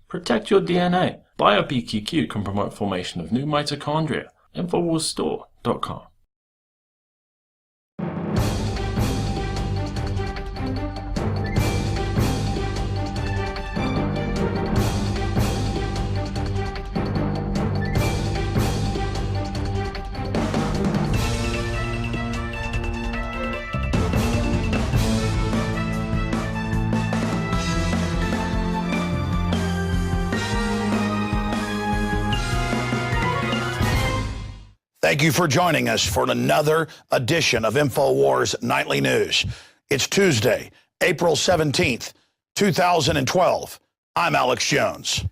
Protect your DNA. BioPQQ can promote formation of new mitochondria. Infowarsstore.com. Thank you for joining us for another edition of Infowars Nightly News. It's Tuesday, April 17th, 2012. I'm Alex Jones.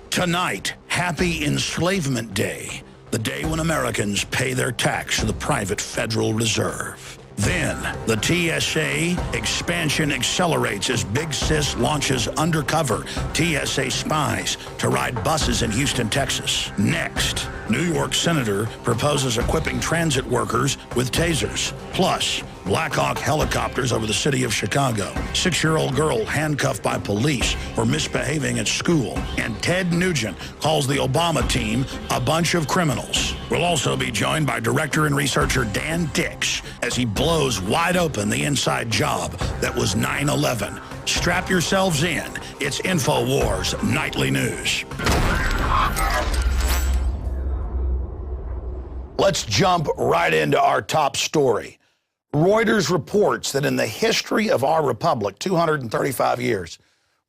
Tonight, Happy Enslavement Day, the day when Americans pay their tax to the private Federal Reserve. Then, the TSA expansion accelerates as Big Sis launches undercover TSA spies to ride buses in Houston, Texas. Next, New York Senator proposes equipping transit workers with tasers. Plus, Black Hawk helicopters over the city of Chicago. 6-year-old girl handcuffed by police for misbehaving at school. And Ted Nugent calls the Obama team a bunch of criminals. We'll also be joined by director and researcher Dan Dicks as he blows wide open the inside job that was 9/11. Strap yourselves in. It's Infowars Nightly News. Let's jump right into our top story. Reuters reports that in the history of our republic, 235 years,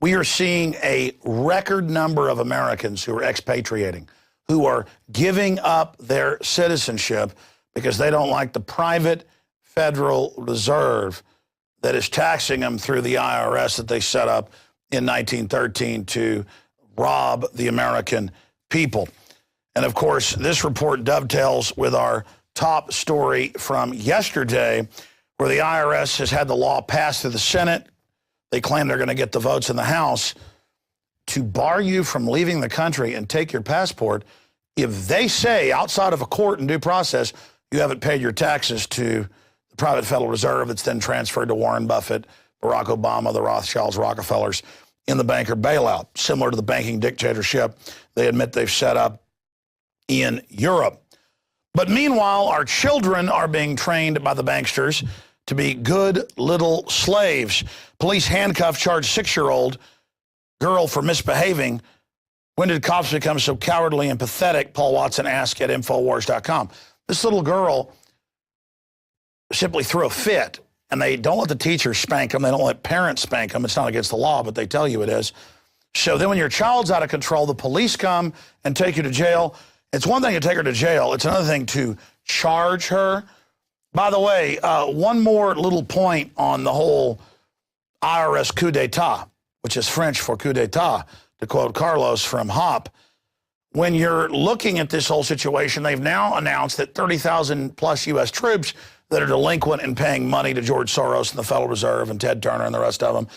we are seeing a record number of Americans who are expatriating, who are giving up their citizenship because they don't like the private Federal Reserve that is taxing them through the IRS that they set up in 1913 to rob the American people. And of course, this report dovetails with our top story from yesterday, where the IRS has had the law passed through the Senate. They claim they're going to get the votes in the House to bar you from leaving the country and take your passport if they say outside of a court and due process you haven't paid your taxes to the private Federal Reserve that's then transferred to Warren Buffett, Barack Obama, the Rothschilds, Rockefellers in the banker bailout, similar to the banking dictatorship they admit they've set up in Europe. But meanwhile, our children are being trained by the banksters to be good little slaves. Police handcuffed charged 6-year-old girl for misbehaving. When did cops become so cowardly and pathetic? Paul Watson asked at Infowars.com. This little girl simply threw a fit, and they don't let the teachers spank them. They don't let parents spank them. It's not against the law, but they tell you it is. So then when your child's out of control, the police come and take you to jail. It's one thing to take her to jail. It's another thing to charge her. By the way, one more little point on the whole IRS coup d'etat, which is French for coup d'etat, to quote Carlos from Hop. When you're looking at this whole situation, they've now announced that 30,000 plus U.S. troops that are delinquent in paying money to George Soros and the Federal Reserve and Ted Turner and the rest of them,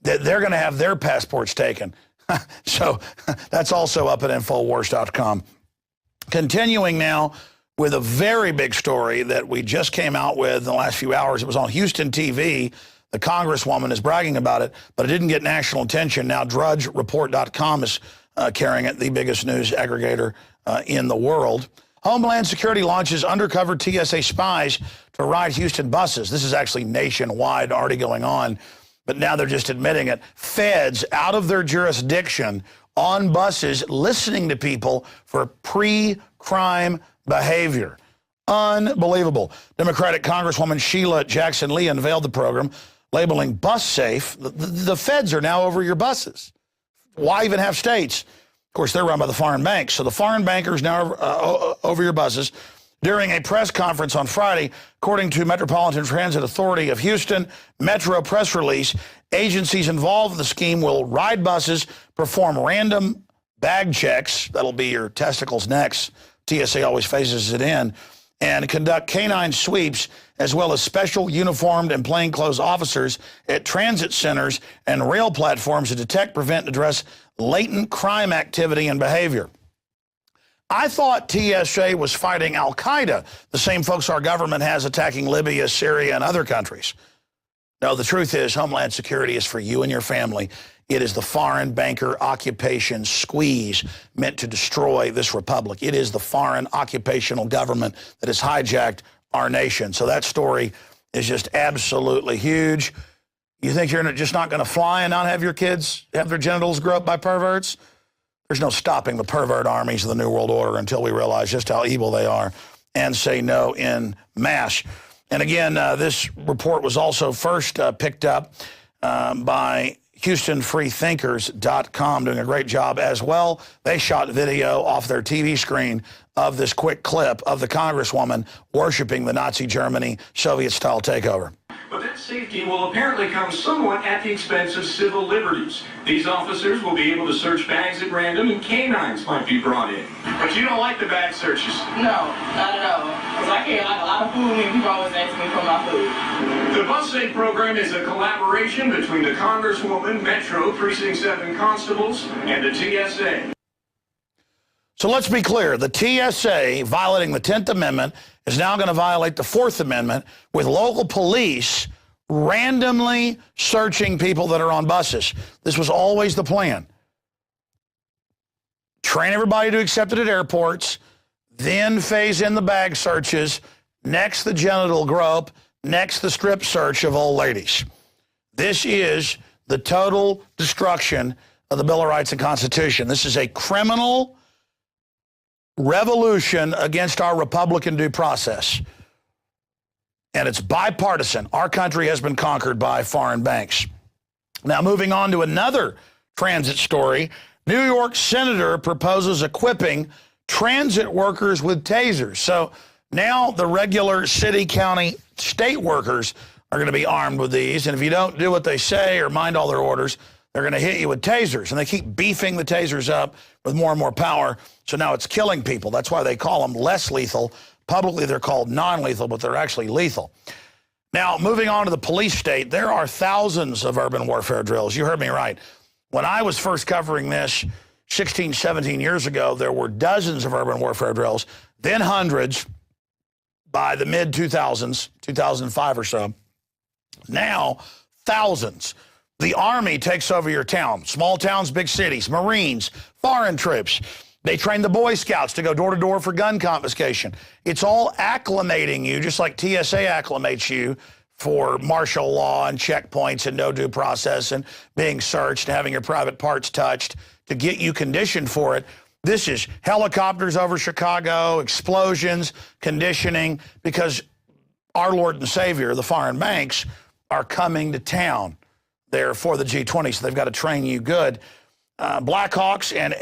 that they're going to have their passports taken. So that's also up at Infowars.com. Continuing now with a very big story that we just came out with in the last few hours. It was on Houston TV. The congresswoman is bragging about it, but it didn't get national attention. Now DrudgeReport.com is carrying it, the biggest news aggregator in the world. Homeland Security launches undercover TSA spies to ride Houston buses. This is actually nationwide, already going on, but now they're just admitting it. Feds out of their jurisdiction on buses listening to people for pre-crime behavior. Unbelievable. Democratic Congresswoman Sheila Jackson Lee unveiled the program, labeling bus safe. The feds are now over your buses. Why even have states? Of course, they're run by the foreign banks. So the foreign bankers now over your buses. During a press conference on Friday, according to Metropolitan Transit Authority of Houston, Metro press release, agencies involved in the scheme will ride buses, perform random bag checks, that'll be your testicles next, TSA always phases it in, and conduct canine sweeps, as well as special uniformed and plainclothes officers at transit centers and rail platforms to detect, prevent, and address latent crime activity and behavior. I thought TSA was fighting al-Qaeda, the same folks our government has attacking Libya, Syria, and other countries. No, the truth is Homeland Security is for you and your family It is the foreign banker occupation squeeze meant to destroy this republic. It is the foreign occupational government that has hijacked our nation. So that story is just absolutely huge. You think you're just not going to fly and not have your kids have their genitals grow up by perverts? There's no stopping the pervert armies of the New World Order until we realize just how evil they are and say no en masse. And again, this report was also first picked up by HoustonFreeThinkers.com, doing a great job as well. They shot video off their TV screen of this quick clip of the Congresswoman worshiping the Nazi Germany Soviet-style takeover. But that safety will apparently come somewhat at the expense of civil liberties. These officers will be able to search bags at random, and canines might be brought in. But you don't like the bag searches? No, not at all. Because I can't like a lot of food, and people always ask me for my food. The Bus Safe program is a collaboration between the Congresswoman, Metro, Precinct 7 constables, and the TSA. So let's be clear. The TSA, violating the 10th Amendment, is now going to violate the 4th Amendment with local police randomly searching people that are on buses. This was always the plan. Train everybody to accept it at airports, then phase in the bag searches, next the genital grope, next the strip search of old ladies. This is the total destruction of the Bill of Rights and Constitution. This is a criminal revolution against our Republican due process. And it's bipartisan. Our country has been conquered by foreign banks. Now, moving on to another transit story, New York senator proposes equipping transit workers with tasers. So now the regular city, county, state workers are going to be armed with these. And if you don't do what they say or mind all their orders, they're going to hit you with tasers. And they keep beefing the tasers up with more and more power. So now it's killing people. That's why they call them less lethal. Publicly, they're called non-lethal, but they're actually lethal. Now, moving on to the police state, there are thousands of urban warfare drills. You heard me right. When I was first covering this 16, 17 years ago, there were dozens of urban warfare drills, then hundreds by the mid-2000s, 2005 or so. Now, thousands. The Army takes over your town, small towns, big cities, Marines, foreign troops. They train the Boy Scouts to go door to door for gun confiscation. It's all acclimating you, just like TSA acclimates you for martial law and checkpoints and no due process and being searched and having your private parts touched to get you conditioned for it. This is helicopters over Chicago, explosions, conditioning, because our Lord and Savior, the foreign banks, are coming to town. They're for the G20, so they've got to train you good. Blackhawks and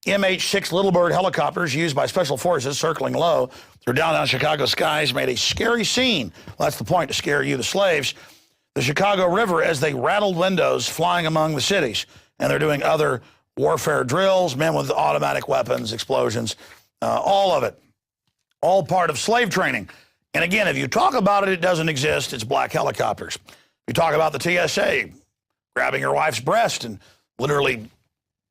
MH-6 Little Bird helicopters used by special forces circling low through downtown Chicago skies made a scary scene. Well, that's the point, to scare you, the slaves. The Chicago River as they rattled windows flying among the cities. And they're doing other warfare drills, men with automatic weapons, explosions, all of it. All part of slave training. And again, if you talk about it, it doesn't exist. It's black helicopters. You talk about the TSA grabbing your wife's breast and literally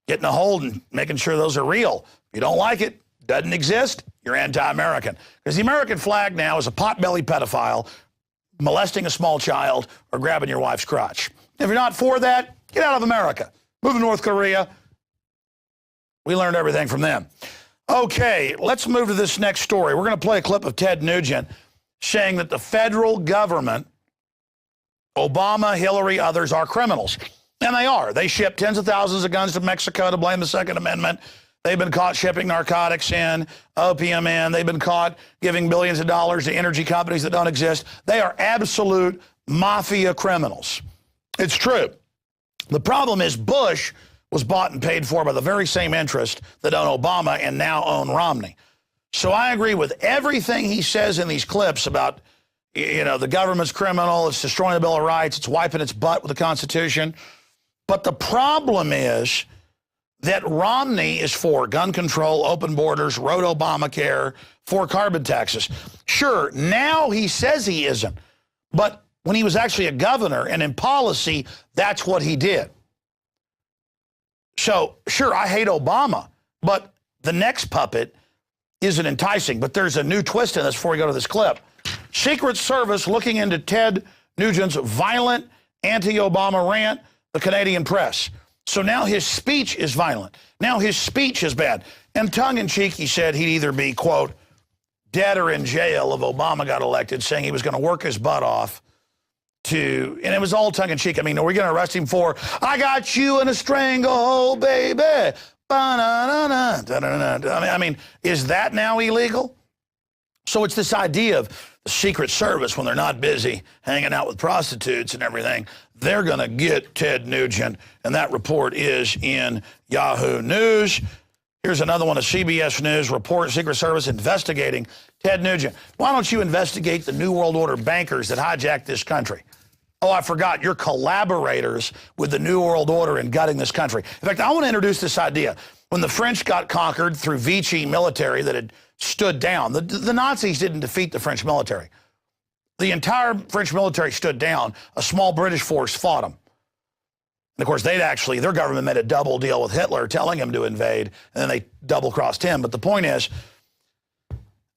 getting a hold and making sure those are real. If you don't like it, doesn't exist, you're anti-American. Because the American flag now is a pot-bellied pedophile molesting a small child or grabbing your wife's crotch. If you're not for that, get out of America. Move to North Korea. We learned everything from them. Okay, let's move to this next story. We're going to play a clip of Ted Nugent saying that the federal government, Obama, Hillary, others, are criminals. And they are. They ship tens of thousands of guns to Mexico to blame the Second Amendment. They've been caught shipping narcotics in, opium in. They've been caught giving billions of dollars to energy companies that don't exist. They are absolute mafia criminals. It's true. The problem is Bush was bought and paid for by the very same interest that own Obama and now own Romney. So I agree with everything he says in these clips about, you know, the government's criminal, it's destroying the Bill of Rights, it's wiping its butt with the Constitution. But the problem is that Romney is for gun control, open borders, wrote Obamacare, for carbon taxes. Sure, now he says he isn't. But when he was actually a governor and in policy, that's what he did. So, sure, I hate Obama, but the next puppet isn't enticing. But there's a new twist in this before we go to this clip. Secret Service looking into Ted Nugent's violent anti-Obama rant. the Canadian press. So now his speech is violent. Now his speech is bad. And tongue-in-cheek, he said he'd either be, quote, dead or in jail if Obama got elected, saying he was going to work his butt off to, and it was all tongue-in-cheek. I mean, are we going to arrest him for, I got you in a stranglehold, baby. I mean, is that now illegal? So it's this idea of the Secret Service, when they're not busy hanging out with prostitutes and everything, they're going to get Ted Nugent. And that report is in Yahoo News. Here's another one, a CBS News report, Secret Service investigating Ted Nugent. Why don't you investigate the New World Order bankers that hijacked this country? Oh, I forgot, you're collaborators with the New World Order in gutting this country. In fact, I want to introduce this idea. When the French got conquered through Vichy military that had stood down, the Nazis didn't defeat the French military. The entire French military stood down. A small British force fought them. And of course, their government made a double deal with Hitler, telling him to invade, and then they double-crossed him. But the point is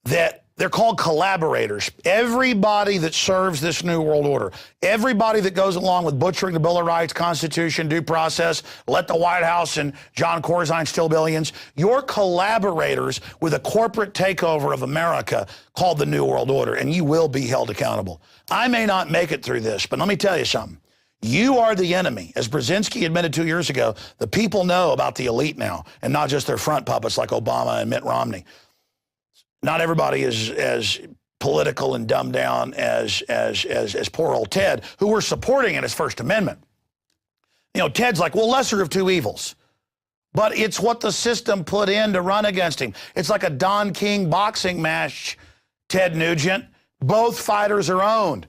that they're called collaborators. Everybody that serves this New World Order, everybody that goes along with butchering the Bill of Rights, Constitution, due process, let the White House and John Corzine steal billions, you're collaborators with a corporate takeover of America called the New World Order, and you will be held accountable. I may not make it through this, but let me tell you something. You are the enemy. As Brzezinski admitted 2 years ago, the people know about the elite now, and not just their front puppets like Obama and Mitt Romney. Not everybody is as political and dumbed down as poor old Ted, who we're supporting in his First Amendment. You know, Ted's like, well, lesser of two evils. But it's what the system put in to run against him. It's like a Don King boxing match, Ted Nugent. Both fighters are owned.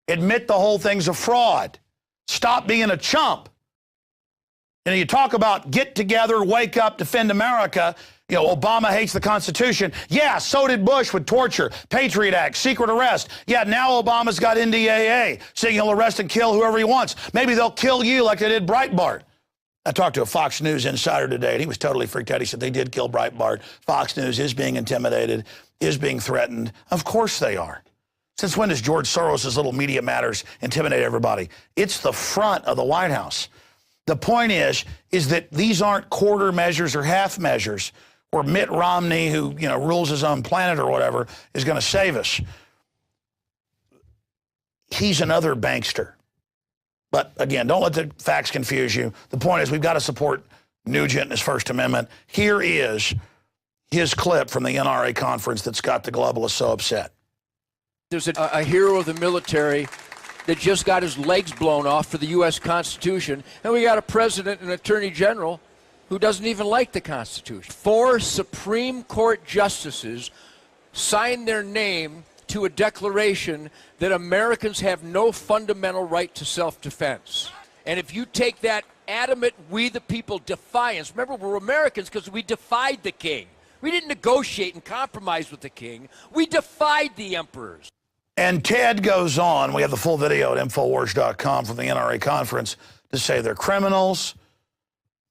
Admit the whole thing's a fraud. Stop being a chump. And you talk about get together, wake up, defend America. You know, Obama hates the Constitution. Yeah, so did Bush with torture, Patriot Act, secret arrest. Yeah, now Obama's got NDAA, saying he'll arrest and kill whoever he wants. Maybe they'll kill you like they did Breitbart. I talked to a Fox News insider today, and he was totally freaked out. He said they did kill Breitbart. Fox News is being intimidated, is being threatened. Of course they are. Since when does George Soros' little Media Matters intimidate everybody? It's the front of the White House. The point is that these aren't quarter measures or half measures where Mitt Romney, who, you know, rules his own planet or whatever, is going to save us. He's another bankster. But again, don't let the facts confuse you. The point is we've got to support Nugent and his First Amendment. Here is his clip from the NRA conference that's got the globalists so upset. There's a hero of the military that just got his legs blown off for the U.S. Constitution, and we got a president and attorney general who doesn't even like the Constitution. 4 Supreme Court justices signed their name to a declaration that Americans have no fundamental right to self-defense. And if you take that adamant we the people defiance, remember we're Americans because we defied the king. We didn't negotiate and compromise with the king. We defied the emperors. And Ted goes on, we have the full video at Infowars.com from the NRA conference, to say they're criminals,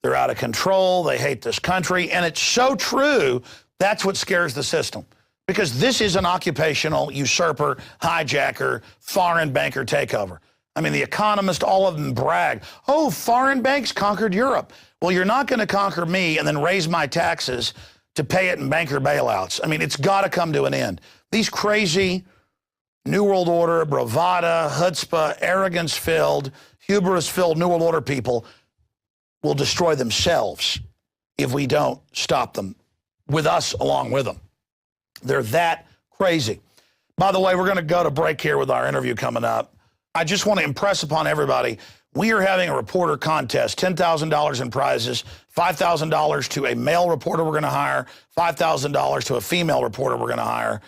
they're out of control, they hate this country, and it's so true, that's what scares the system. Because this is an occupational usurper, hijacker, foreign banker takeover. I mean, The Economist, all of them brag, oh, foreign banks conquered Europe. Well, you're not going to conquer me and then raise my taxes to pay it in banker bailouts. I mean, it's got to come to an end. These crazy New World Order, bravada, chutzpah, arrogance-filled, hubris-filled New World Order people will destroy themselves if we don't stop them, with us along with them. They're that crazy. By the way, we're going to go to break here with our interview coming up. I just want to impress upon everybody, we are having a reporter contest, $10,000 in prizes, $5,000 to a male reporter we're going to hire, $5,000 to a female reporter we're going to hire.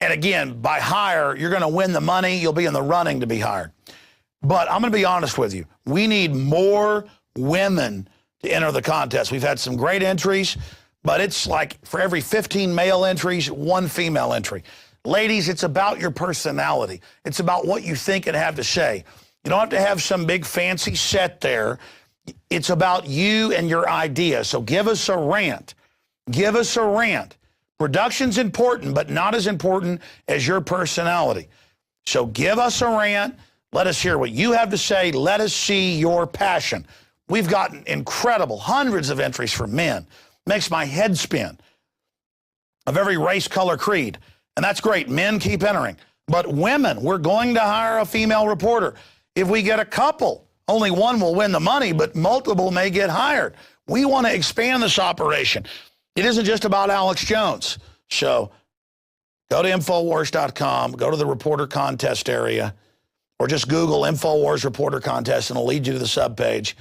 And again, by hire, you're going to win the money. You'll be in the running to be hired. But I'm going to be honest with you. We need more women to enter the contest. We've had some great entries, but it's like for every 15 male entries, 1 female entry. Ladies, it's about your personality. It's about what you think and have to say. You don't have to have some big fancy set there. It's about you and your idea. So give us a rant. Give us a rant. Production's important, but not as important as your personality. So give us a rant. Let us hear what you have to say. Let us see your passion. We've gotten incredible, hundreds of entries from men. Makes my head spin. Of every race, color, creed. And that's great. Men keep entering. But women, we're going to hire a female reporter. If we get a couple, only one will win the money, but multiple may get hired. We want to expand this operation. It isn't just about Alex Jones. So go to Infowars.com, go to the reporter contest area, or just Google Infowars reporter contest and it'll lead you to the subpage.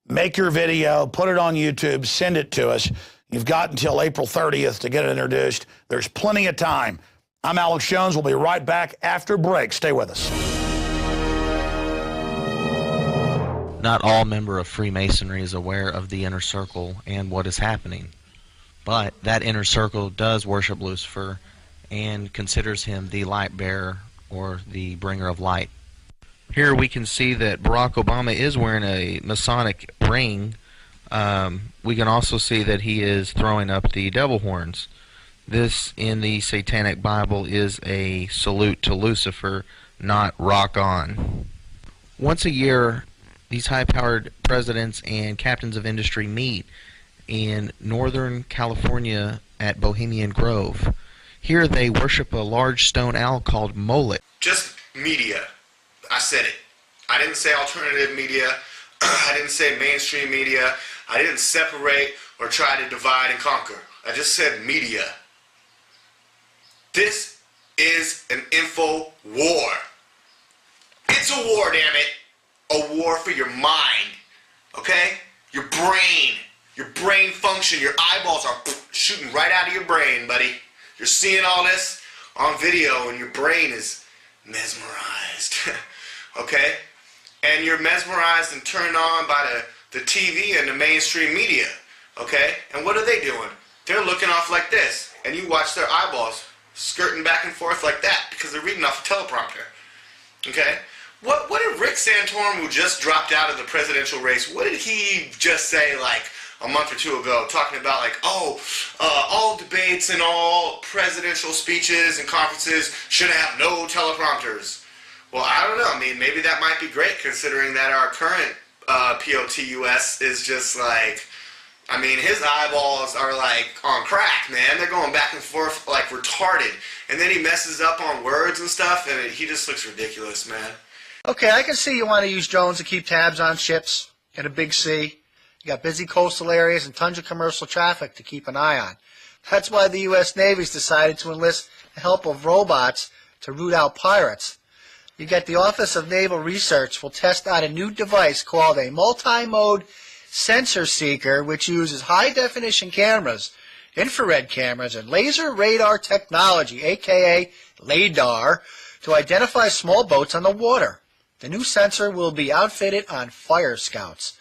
Make your video, put it on YouTube, send it to us. You've got until April 30th to get it introduced. There's plenty of time. I'm Alex Jones. We'll be right back after break. Stay with us. Not all member of Freemasonry is aware of the inner circle and what is happening. But that inner circle does worship Lucifer and considers him the light bearer or the bringer of light. Here we can see that Barack Obama is wearing a Masonic ring. We can also see that he is throwing up the devil horns. This in the Satanic Bible is a salute to Lucifer, not rock on. Once a year, these high-powered presidents and captains of industry meet in Northern California at Bohemian Grove. Here they worship a large stone owl called Molech. Just media. I said it. I didn't say alternative media. I didn't say mainstream media. I didn't separate or try to divide and conquer. I just said media. This is an info war. It's a war, damn it. A war for your mind. Okay? Your brain function. Your eyeballs are shooting right out of your brain, buddy. You're seeing all this on video and your brain is mesmerized. Okay? And you're mesmerized and turned on by the TV and the mainstream media. Okay? And what are they doing? They're looking off like this. And you watch their eyeballs skirting back and forth like that because they're reading off a teleprompter. Okay? What did Rick Santorum, who just dropped out of the presidential race, what did he just say like a month or two ago, talking about like, all debates and all presidential speeches and conferences should have no teleprompters? Well, I don't know. I mean, maybe that might be great considering that our current POTUS is just like, I mean, his eyeballs are like on crack, man. They're going back and forth like retarded. And then he messes up on words and stuff, and he just looks ridiculous, man. Okay, I can see you want to use drones to keep tabs on ships in a big sea. You got busy coastal areas and tons of commercial traffic to keep an eye on. That's why the U.S. Navy's decided to enlist the help of robots to root out pirates. You get the Office of Naval Research will test out a new device called a multi-mode sensor seeker, which uses high-definition cameras, infrared cameras, and laser radar technology, a.k.a. LADAR, to identify small boats on the water. The new sensor will be outfitted on fire scouts,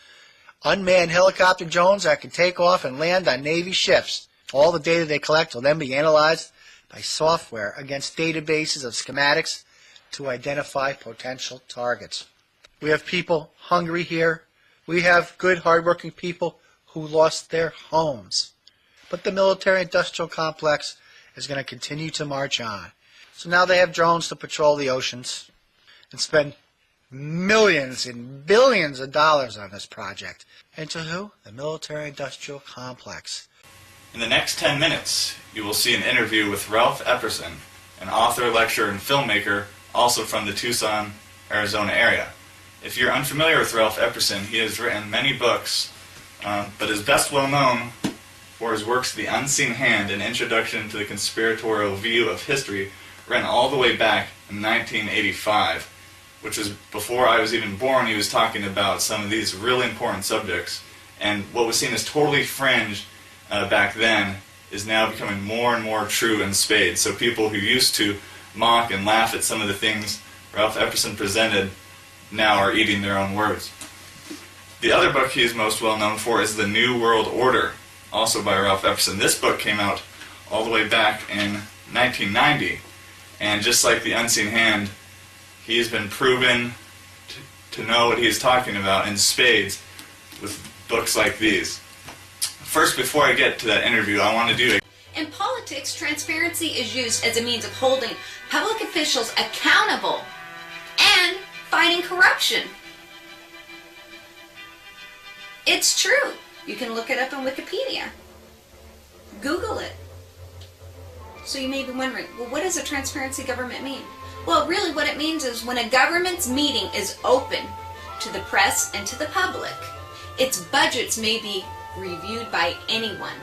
unmanned helicopter drones that can take off and land on Navy ships. All the data they collect will then be analyzed by software against databases of schematics to identify potential targets. We have people hungry here. We have good, hardworking people who lost their homes. But the military-industrial complex is going to continue to march on. So now they have drones to patrol the oceans and spend millions and billions of dollars on this project. And to who? The military-industrial complex. In the next 10 minutes, you will see an interview with Ralph Epperson, an author, lecturer, and filmmaker, also from the Tucson, Arizona area. If you're unfamiliar with Ralph Epperson, he has written many books, but is best well known for his works The Unseen Hand, an introduction to the conspiratorial view of history, written all the way back in 1985, which was before I was even born. He was talking about some of these really important subjects, and what was seen as totally fringe back then is now becoming more and more true in spades. So people who used to mock and laugh at some of the things Ralph Epperson presented now are eating their own words. The other book he is most well known for is The New World Order, also by Ralph Epperson. This book came out all the way back in 1990, and just like The Unseen Hand, he has been proven to know what he is talking about in spades with books like these. First, before I get to that interview, I want to do In politics, transparency is used as a means of holding public officials accountable and fighting corruption. It's true. You can look it up on Wikipedia. Google it. So you may be wondering, well, what does a transparency government mean? Well, really what it means is when a government's meeting is open to the press and to the public, its budgets may be reviewed by anyone.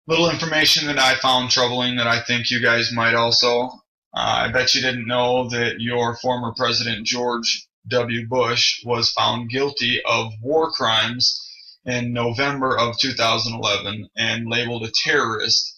Little information that I found troubling that I think you guys might also. I bet you didn't know that your former President George W. Bush was found guilty of war crimes in November of 2011 and labeled a terrorist.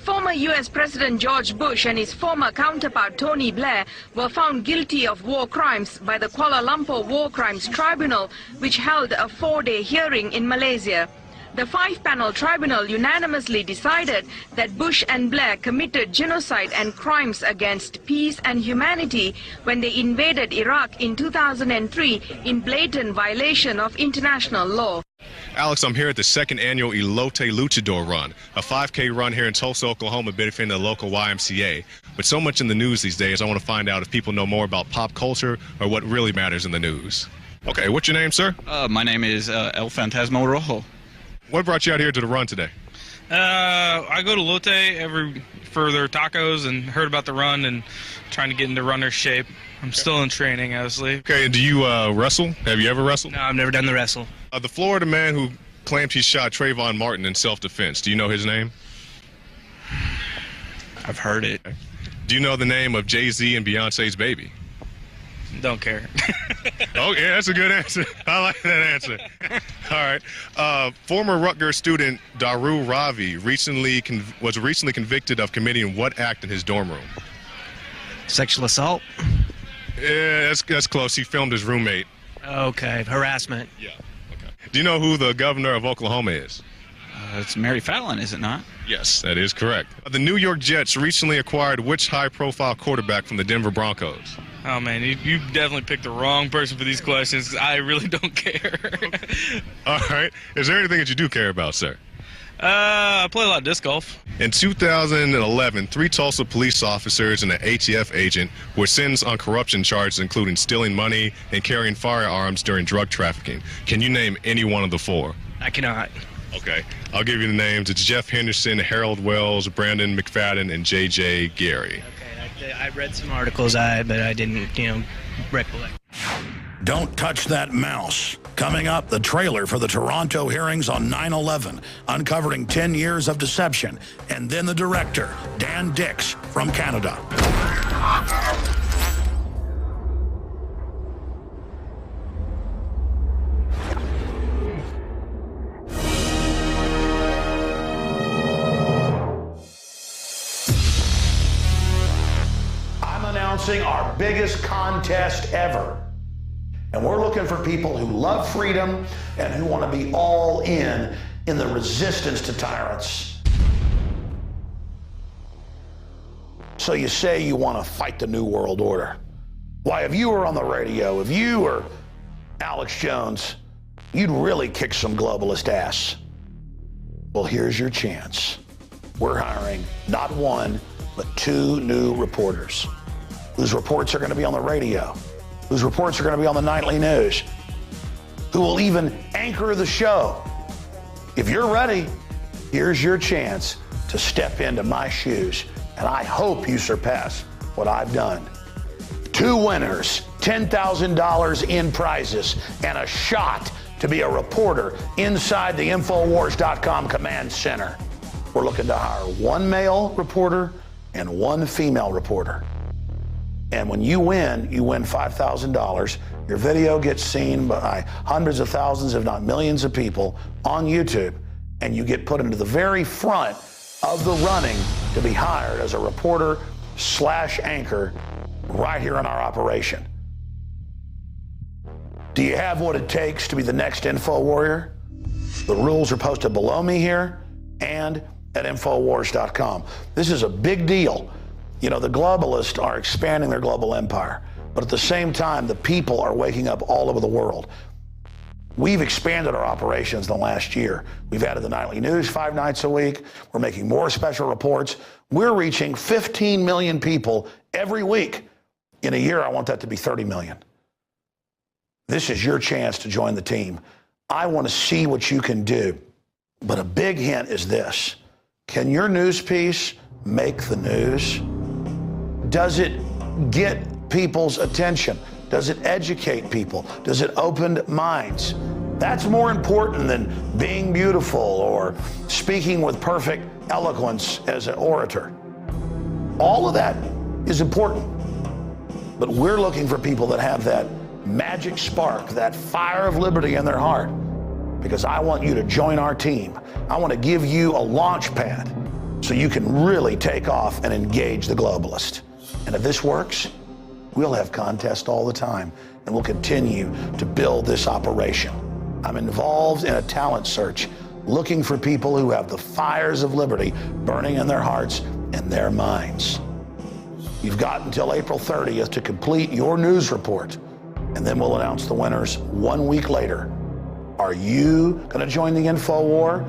Former U.S. President George Bush and his former counterpart Tony Blair were found guilty of war crimes by the Kuala Lumpur War Crimes Tribunal, which held a 4-day hearing in Malaysia. The 5-panel tribunal unanimously decided that Bush and Blair committed genocide and crimes against peace and humanity when they invaded Iraq in 2003 in blatant violation of international law. Alex, I'm here at the second annual Elote Luchador Run, a 5K run here in Tulsa, Oklahoma, benefiting the local YMCA. But so much in the news these days, I want to find out if people know more about pop culture or what really matters in the news. Okay, what's your name, sir? My name is El Fantasma Rojo. What brought you out here to the run today? I go to Lotte for their tacos and heard about the run and trying to get into runner shape. I'm still in training, obviously. Okay, and do you wrestle? Have you ever wrestled? No, I've never done the wrestle. The Florida man who claimed he shot Trayvon Martin in self-defense, do you know his name? I've heard it. Do you know the name of Jay-Z and Beyonce's baby? Don't care. Oh, yeah, that's a good answer. I like that answer. All right. Former Rutgers student Daru Ravi was recently convicted of committing what act in his dorm room? Sexual assault? Yeah, that's close. He filmed his roommate. Okay, harassment. Yeah. Okay. Do you know who the governor of Oklahoma is? It's Mary Fallon, is it not? Yes, that is correct. The New York Jets recently acquired which high-profile quarterback from the Denver Broncos? Oh, man, you definitely picked the wrong person for these questions. I really don't care. All right. Is there anything that you do care about, sir? I play a lot of disc golf. In 2011, 3 Tulsa police officers and an ATF agent were sentenced on corruption charges, including stealing money and carrying firearms during drug trafficking. Can you name any one of the 4? I cannot. Okay. I'll give you the names. It's Jeff Henderson, Harold Wells, Brandon McFadden, and J.J. Gary. Okay, I read some articles, but I didn't, recollect. Don't touch that mouse. Coming up, the trailer for the Toronto hearings on 9/11, uncovering 10 years of deception. And then the director, Dan Dicks, from Canada. I'm announcing our biggest contest ever. And we're looking for people who love freedom and who want to be all in the resistance to tyrants. So you say you want to fight the New World Order. Why, if you were on the radio, if you were Alex Jones, you'd really kick some globalist ass. Well, here's your chance. We're hiring not 1, but 2 new reporters whose reports are going to be on the radio, whose reports are going to be on the nightly news, who will even anchor the show. If you're ready, here's your chance to step into my shoes, and I hope you surpass what I've done. 2 winners, $10,000 in prizes, and a shot to be a reporter inside the Infowars.com command center. We're looking to hire 1 male reporter and 1 female reporter. And when you win $5,000. Your video gets seen by hundreds of thousands, if not millions of people on YouTube, and you get put into the very front of the running to be hired as a reporter/anchor right here in our operation. Do you have what it takes to be the next Info Warrior? The rules are posted below me here and at Infowars.com. This is a big deal. You know, the globalists are expanding their global empire, but at the same time, the people are waking up all over the world. We've expanded our operations in the last year. We've added the nightly news 5 nights a week. We're making more special reports. We're reaching 15 million people every week. In a year, I want that to be 30 million. This is your chance to join the team. I want to see what you can do. But a big hint is this. Can your news piece make the news? Does it get people's attention? Does it educate people? Does it open minds? That's more important than being beautiful or speaking with perfect eloquence as an orator. All of that is important. But we're looking for people that have that magic spark, that fire of liberty in their heart, because I want you to join our team. I want to give you a launch pad so you can really take off and engage the globalist. And if this works, we'll have contests all the time, and we'll continue to build this operation. I'm involved in a talent search, looking for people who have the fires of liberty burning in their hearts and their minds. You've got until April 30th to complete your news report, and then we'll announce the winners 1 week later. Are you going to join the info war?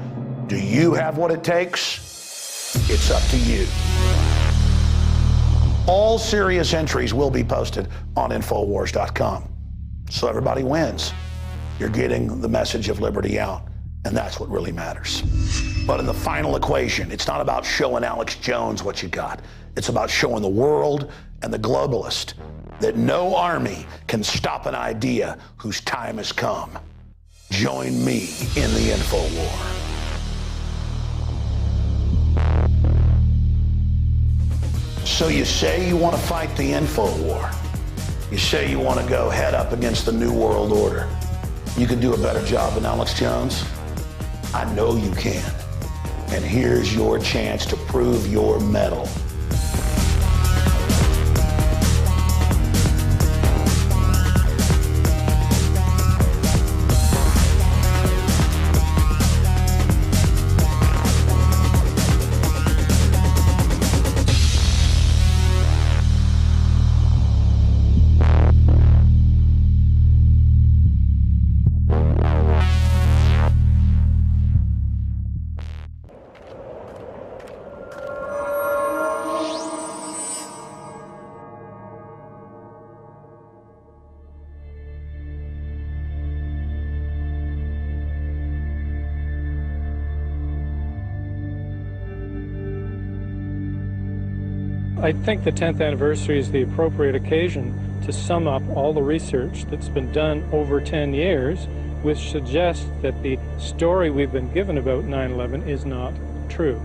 Do you have what it takes? It's up to you. All serious entries will be posted on Infowars.com. So everybody wins. You're getting the message of liberty out, and that's what really matters. But in the final equation, it's not about showing Alex Jones what you got. It's about showing the world and the globalist that no army can stop an idea whose time has come. Join me in the info war. So you say you want to fight the info war. You say you want to go head up against the New World Order. You can do a better job than Alex Jones? I know you can. And here's your chance to prove your mettle. I think the 10th anniversary is the appropriate occasion to sum up all the research that's been done over 10 years, which suggests that the story we've been given about 9/11 is not true.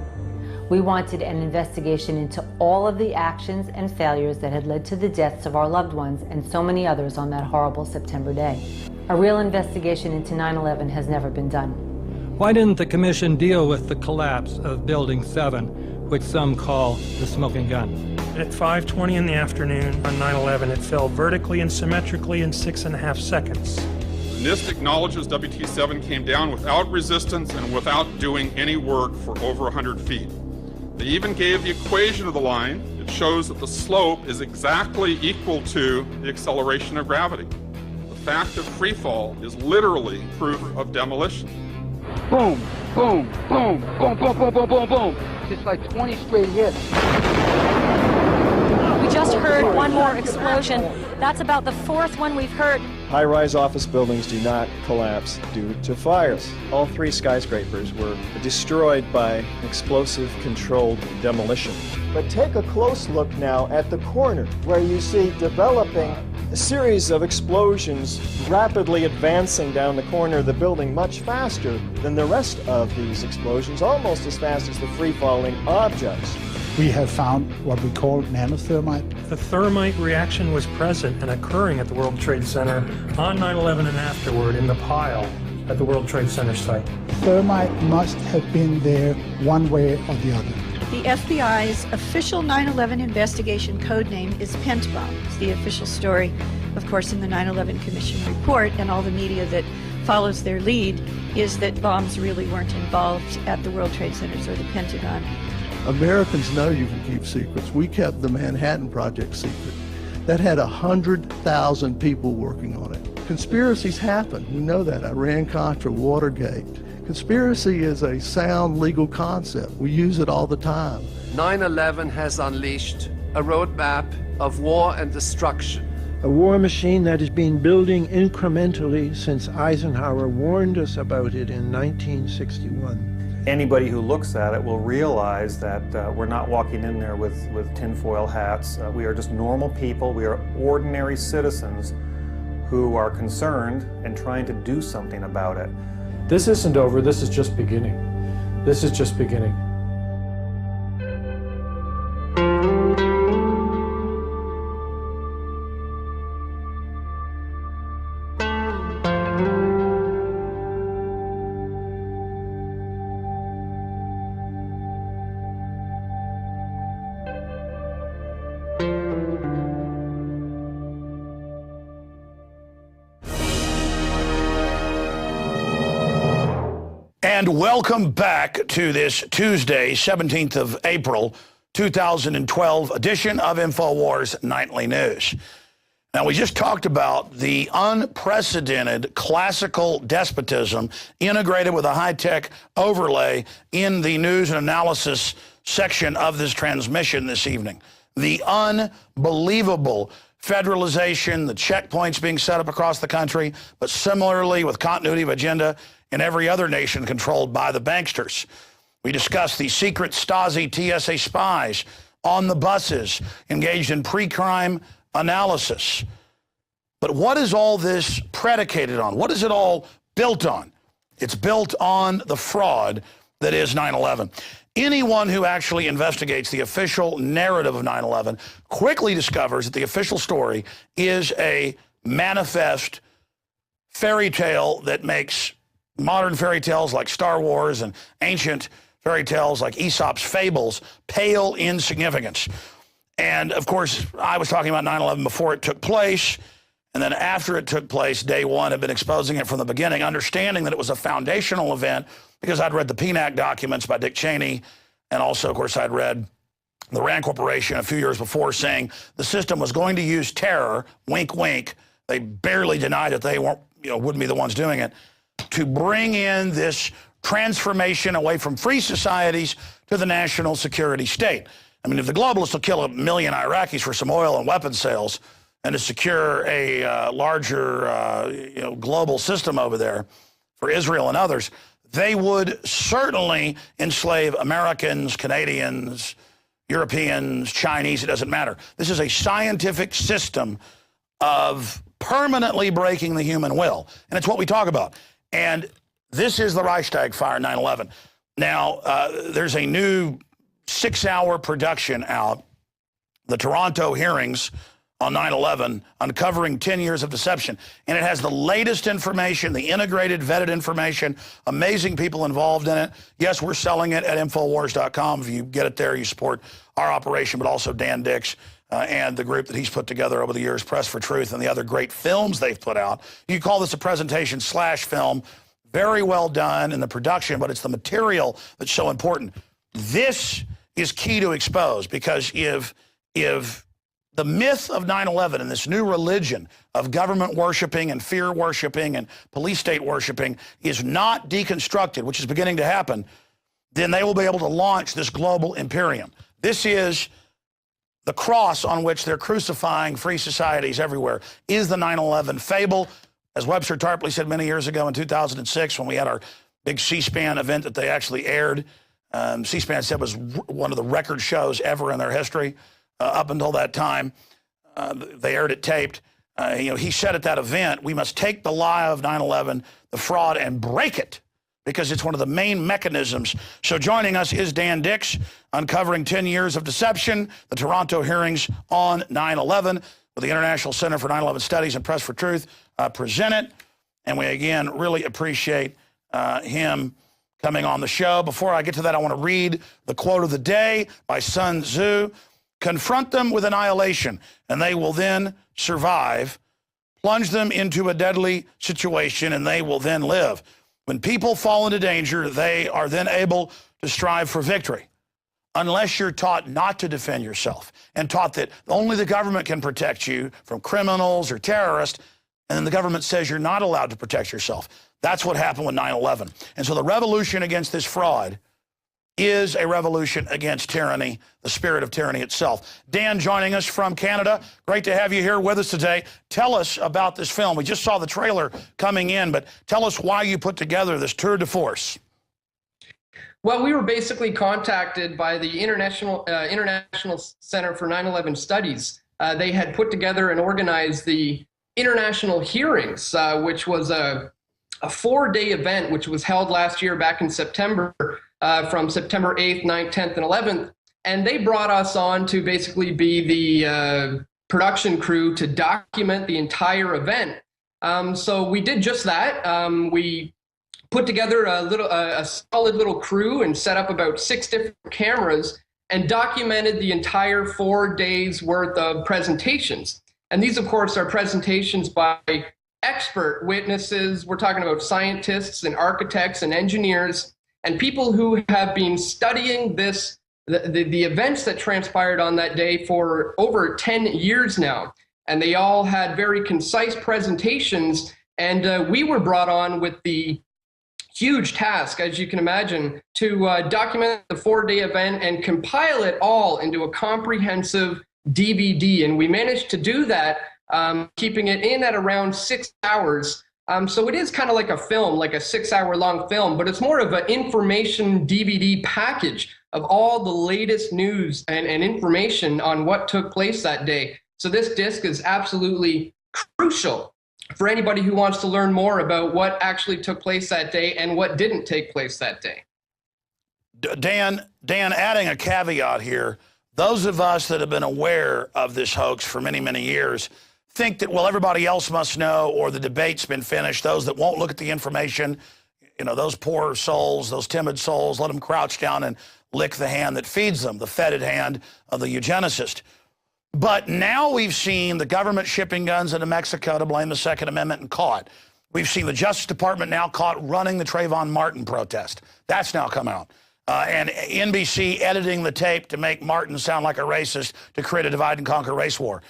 We wanted an investigation into all of the actions and failures that had led to the deaths of our loved ones and so many others on that horrible September day. A real investigation into 9/11 has never been done. Why didn't the commission deal with the collapse of Building 7, which some call the smoking gun? At 5:20 in the afternoon on 9/11, it fell vertically and symmetrically in 6.5 seconds. NIST acknowledges WT7 came down without resistance and without doing any work for over 100 feet. They even gave the equation of the line. It shows that the slope is exactly equal to the acceleration of gravity. The fact of free fall is literally proof of demolition. Boom, boom, boom, boom, boom, boom, boom, boom, boom. Just like 20 straight hits. We just heard one more explosion. That's about the fourth one we've heard. High-rise office buildings do not collapse due to fires. All 3 skyscrapers were destroyed by explosive-controlled demolition. But take a close look now at the corner, where you see developing a series of explosions rapidly advancing down the corner of the building much faster than the rest of these explosions, almost as fast as the free-falling objects. We have found what we call nanothermite. The thermite reaction was present and occurring at the World Trade Center on 9/11 and afterward in the pile at the World Trade Center site. Thermite must have been there one way or the other. The FBI's official 9/11 investigation code name is Pent-Bomb. It's the official story, of course, in the 9/11 Commission report, and all the media that follows their lead is that bombs really weren't involved at the World Trade Centers or the Pentagon. Americans know you can keep secrets. We kept the Manhattan Project secret. That had 100,000 people working on it. Conspiracies happen. We know that. Iran-Contra, Watergate. Conspiracy is a sound legal concept. We use it all the time. 9/11 has unleashed a roadmap of war and destruction. A war machine that has been building incrementally since Eisenhower warned us about it in 1961. Anybody who looks at it will realize that we're not walking in there with tinfoil hats. We are just normal people. We are ordinary citizens who are concerned and trying to do something about it. This isn't over. This is just beginning. This is just beginning. And welcome back to this Tuesday, 17th of April, 2012 edition of Infowars Nightly News. Now, we just talked about the unprecedented classical despotism integrated with a high-tech overlay in the news and analysis section of this transmission this evening. The unbelievable federalization, the checkpoints being set up across the country, but similarly with continuity of agenda in every other nation controlled by the banksters. We discussed the secret Stasi TSA spies on the buses engaged in pre-crime analysis. But what is all this predicated on? What is it all built on? It's built on the fraud that is 9/11. Anyone who actually investigates the official narrative of 9/11 quickly discovers that the official story is a manifest fairy tale that makes modern fairy tales like Star Wars and ancient fairy tales like Aesop's fables pale in significance. And of course, I was talking about 9/11 before it took place, and then after it took place, day one, I've been exposing it from the beginning, understanding that it was a foundational event because I'd read the PNAC documents by Dick Cheney, and also, of course, I'd read the Rand Corporation a few years before saying the system was going to use terror, wink, wink. They barely denied that they weren't, wouldn't be the ones doing it, to bring in this transformation away from free societies to the national security state. I mean, if the globalists will kill 1 million Iraqis for some oil and weapons sales and to secure a larger, global system over there for Israel and others, they would certainly enslave Americans, Canadians, Europeans, Chinese, it doesn't matter. This is a scientific system of permanently breaking the human will, and it's what we talk about. And this is the Reichstag fire, 9/11. Now, there's a new 6-hour production out, the Toronto hearings on 9/11, uncovering 10 years of deception. And it has the latest information, the integrated, vetted information, amazing people involved in it. Yes, we're selling it at Infowars.com. If you get it there, you support our operation, but also Dan Dicks and the group that he's put together over the years, Press for Truth, and the other great films they've put out. You call this a presentation / film. Very well done in the production, but it's the material that's so important. This is key to expose, because if the myth of 9/11 and this new religion of government worshiping and fear worshiping and police state worshiping is not deconstructed, which is beginning to happen, then they will be able to launch this global imperium. This is the cross on which they're crucifying free societies everywhere, is the 9/11 fable. As Webster Tarpley said many years ago in 2006 when we had our big C-SPAN event that they actually aired, C-SPAN said was one of the record shows ever in their history. Up until that time, they aired it taped. He said at that event, we must take the lie of 9/11, the fraud, and break it, because it's one of the main mechanisms. So joining us is Dan Dicks, uncovering 10 years of deception, the Toronto hearings on 9/11, with the International Center for 9/11 Studies and Press for Truth present it. And we, again, really appreciate him coming on the show. Before I get to that, I want to read the quote of the day by Sun Tzu. Confront them with annihilation, and they will then survive. Plunge them into a deadly situation, and they will then live. When people fall into danger, they are then able to strive for victory. Unless you're taught not to defend yourself and taught that only the government can protect you from criminals or terrorists, and then the government says you're not allowed to protect yourself. That's what happened with 9/11. And so the revolution against this fraud is a revolution against tyranny, the spirit of tyranny itself. Dan joining us from Canada. Great to have you here with us today. Tell us about this film. We just saw the trailer coming in, but tell us why you put together this tour de force. Well, we were basically contacted by the International Center for 9/11 Studies. They had put together and organized the international hearings, which was a 4-day event, which was held last year back in September, from September 8th, 9th, 10th, and 11th. And they brought us on to basically be the production crew to document the entire event. So we did just that. We put together a solid little crew and set up about 6 different cameras and documented the entire 4 days worth of presentations. And these, of course, are presentations by expert witnesses. We're talking about scientists and architects and engineers and people who have been studying the events that transpired on that day for over 10 years now. And they all had very concise presentations. And we were brought on with the huge task, as you can imagine, to document the 4-day event and compile it all into a comprehensive DVD. And we managed to do that, keeping it in at around 6 hours. So it is kind of like a film, like a 6-hour-long film, but it's more of an information DVD package of all the latest news and information on what took place that day. So this disc is absolutely crucial for anybody who wants to learn more about what actually took place that day and what didn't take place that day. Dan, adding a caveat here, those of us that have been aware of this hoax for many, many years think that, well, everybody else must know, or the debate's been finished. Those that won't look at the information, you know, those poor souls, those timid souls, let them crouch down and lick the hand that feeds them, the fetid hand of the eugenicist. But now we've seen the government shipping guns into Mexico to blame the Second Amendment and caught. We've seen the Justice Department now caught running the Trayvon Martin protest. That's now come out. And NBC editing the tape to make Martin sound like a racist to create a divide and conquer race war.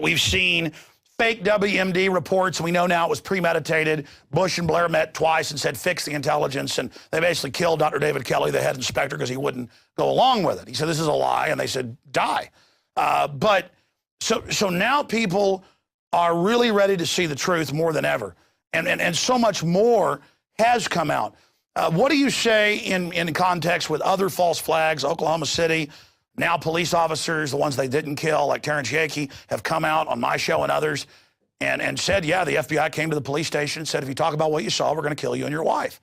We've seen fake WMD reports. We know now it was premeditated. Bush and Blair met twice and said, fix the intelligence. And they basically killed Dr. David Kelly, the head inspector, because he wouldn't go along with it. He said, this is a lie. And they said, die. But so now people are really ready to see the truth more than ever. And so much more has come out. What do you say in context with other false flags? Oklahoma City, now police officers, the ones they didn't kill, like Terrence Yakey, have come out on my show and others and said, yeah, the FBI came to the police station and said, if you talk about what you saw, we're going to kill you and your wife.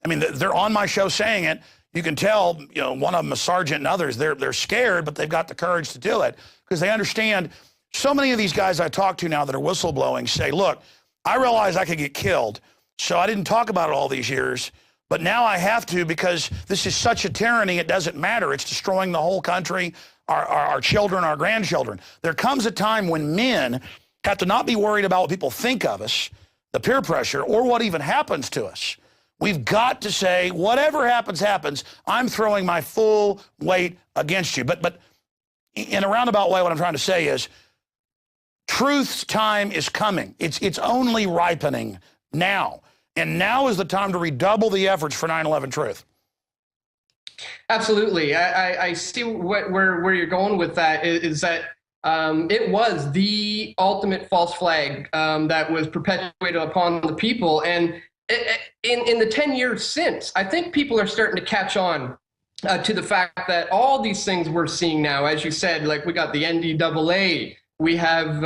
I mean, they're on my show saying it. You can tell, you know, one of them, a sergeant, and others, they're scared, but they've got the courage to do it because they understand. So many of these guys I talk to now that are whistleblowing say, look, I realized I could get killed, so I didn't talk about it all these years, but now I have to because this is such a tyranny, it doesn't matter. It's destroying the whole country, our children, our grandchildren. There comes a time when men have to not be worried about what people think of us, the peer pressure, or what even happens to us. We've got to say, whatever happens, happens. I'm throwing my full weight against you. But in a roundabout way, what I'm trying to say is, truth's time is coming. It's only ripening now. And now is the time to redouble the efforts for 9/11 truth. Absolutely. I see where you're going with that is that it was the ultimate false flag that was perpetuated upon the people. And in the 10 years since, I think people are starting to catch on to the fact that all these things we're seeing now, as you said, like we got the NDAA, we have,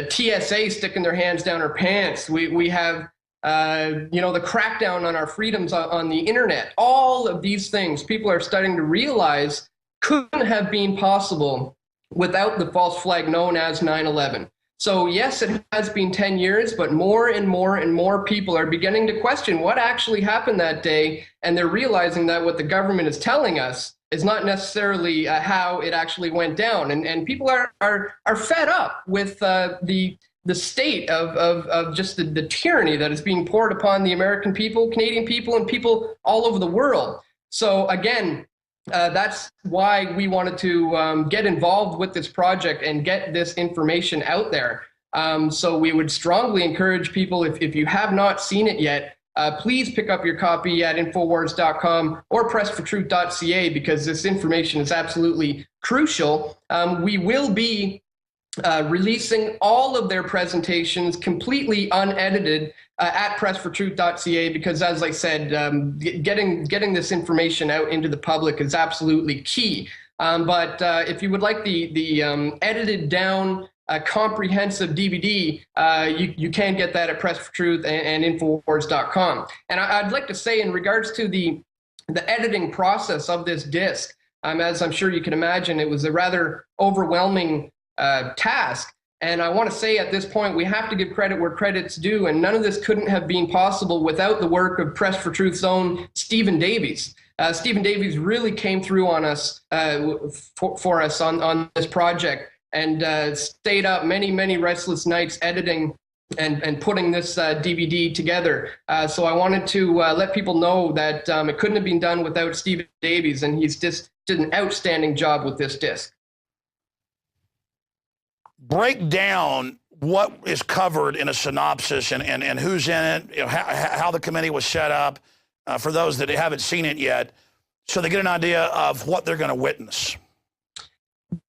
TSA sticking their hands down our pants. We have, the crackdown on our freedoms on the internet. All of these things people are starting to realize couldn't have been possible without the false flag known as 9/11. So yes, it has been 10 years, but more and more and more people are beginning to question what actually happened that day, and they're realizing that what the government is telling us is not necessarily how it actually went down. And people are fed up with the state of just the tyranny that is being poured upon the American people, Canadian people, and people all over the world. So again, that's why we wanted to get involved with this project and get this information out there. So we would strongly encourage people, if you have not seen it yet, please pick up your copy at Infowars.com or pressfortruth.ca, because this information is absolutely crucial. We will be releasing all of their presentations completely unedited at pressfortruth.ca, because, as I said, getting this information out into the public is absolutely key. But if you would like the edited down comprehensive DVD, you can get that at Press for Truth and Infowars.com. And I'd like to say, in regards to the editing process of this disc, as I'm sure you can imagine, it was a rather overwhelming task. And I want to say at this point, we have to give credit where credit's due, and none of this couldn't have been possible without the work of Press for Truth's own Stephen Davies. Stephen Davies really came through on us for us on this project, and stayed up many restless nights editing and putting this DVD together. So I wanted to let people know that it couldn't have been done without Stephen Davies, and he's just did an outstanding job with this disc. Break down what is covered in a synopsis and who's in it, you know, how the committee was set up, for those that haven't seen it yet, so they get an idea of what they're going to witness.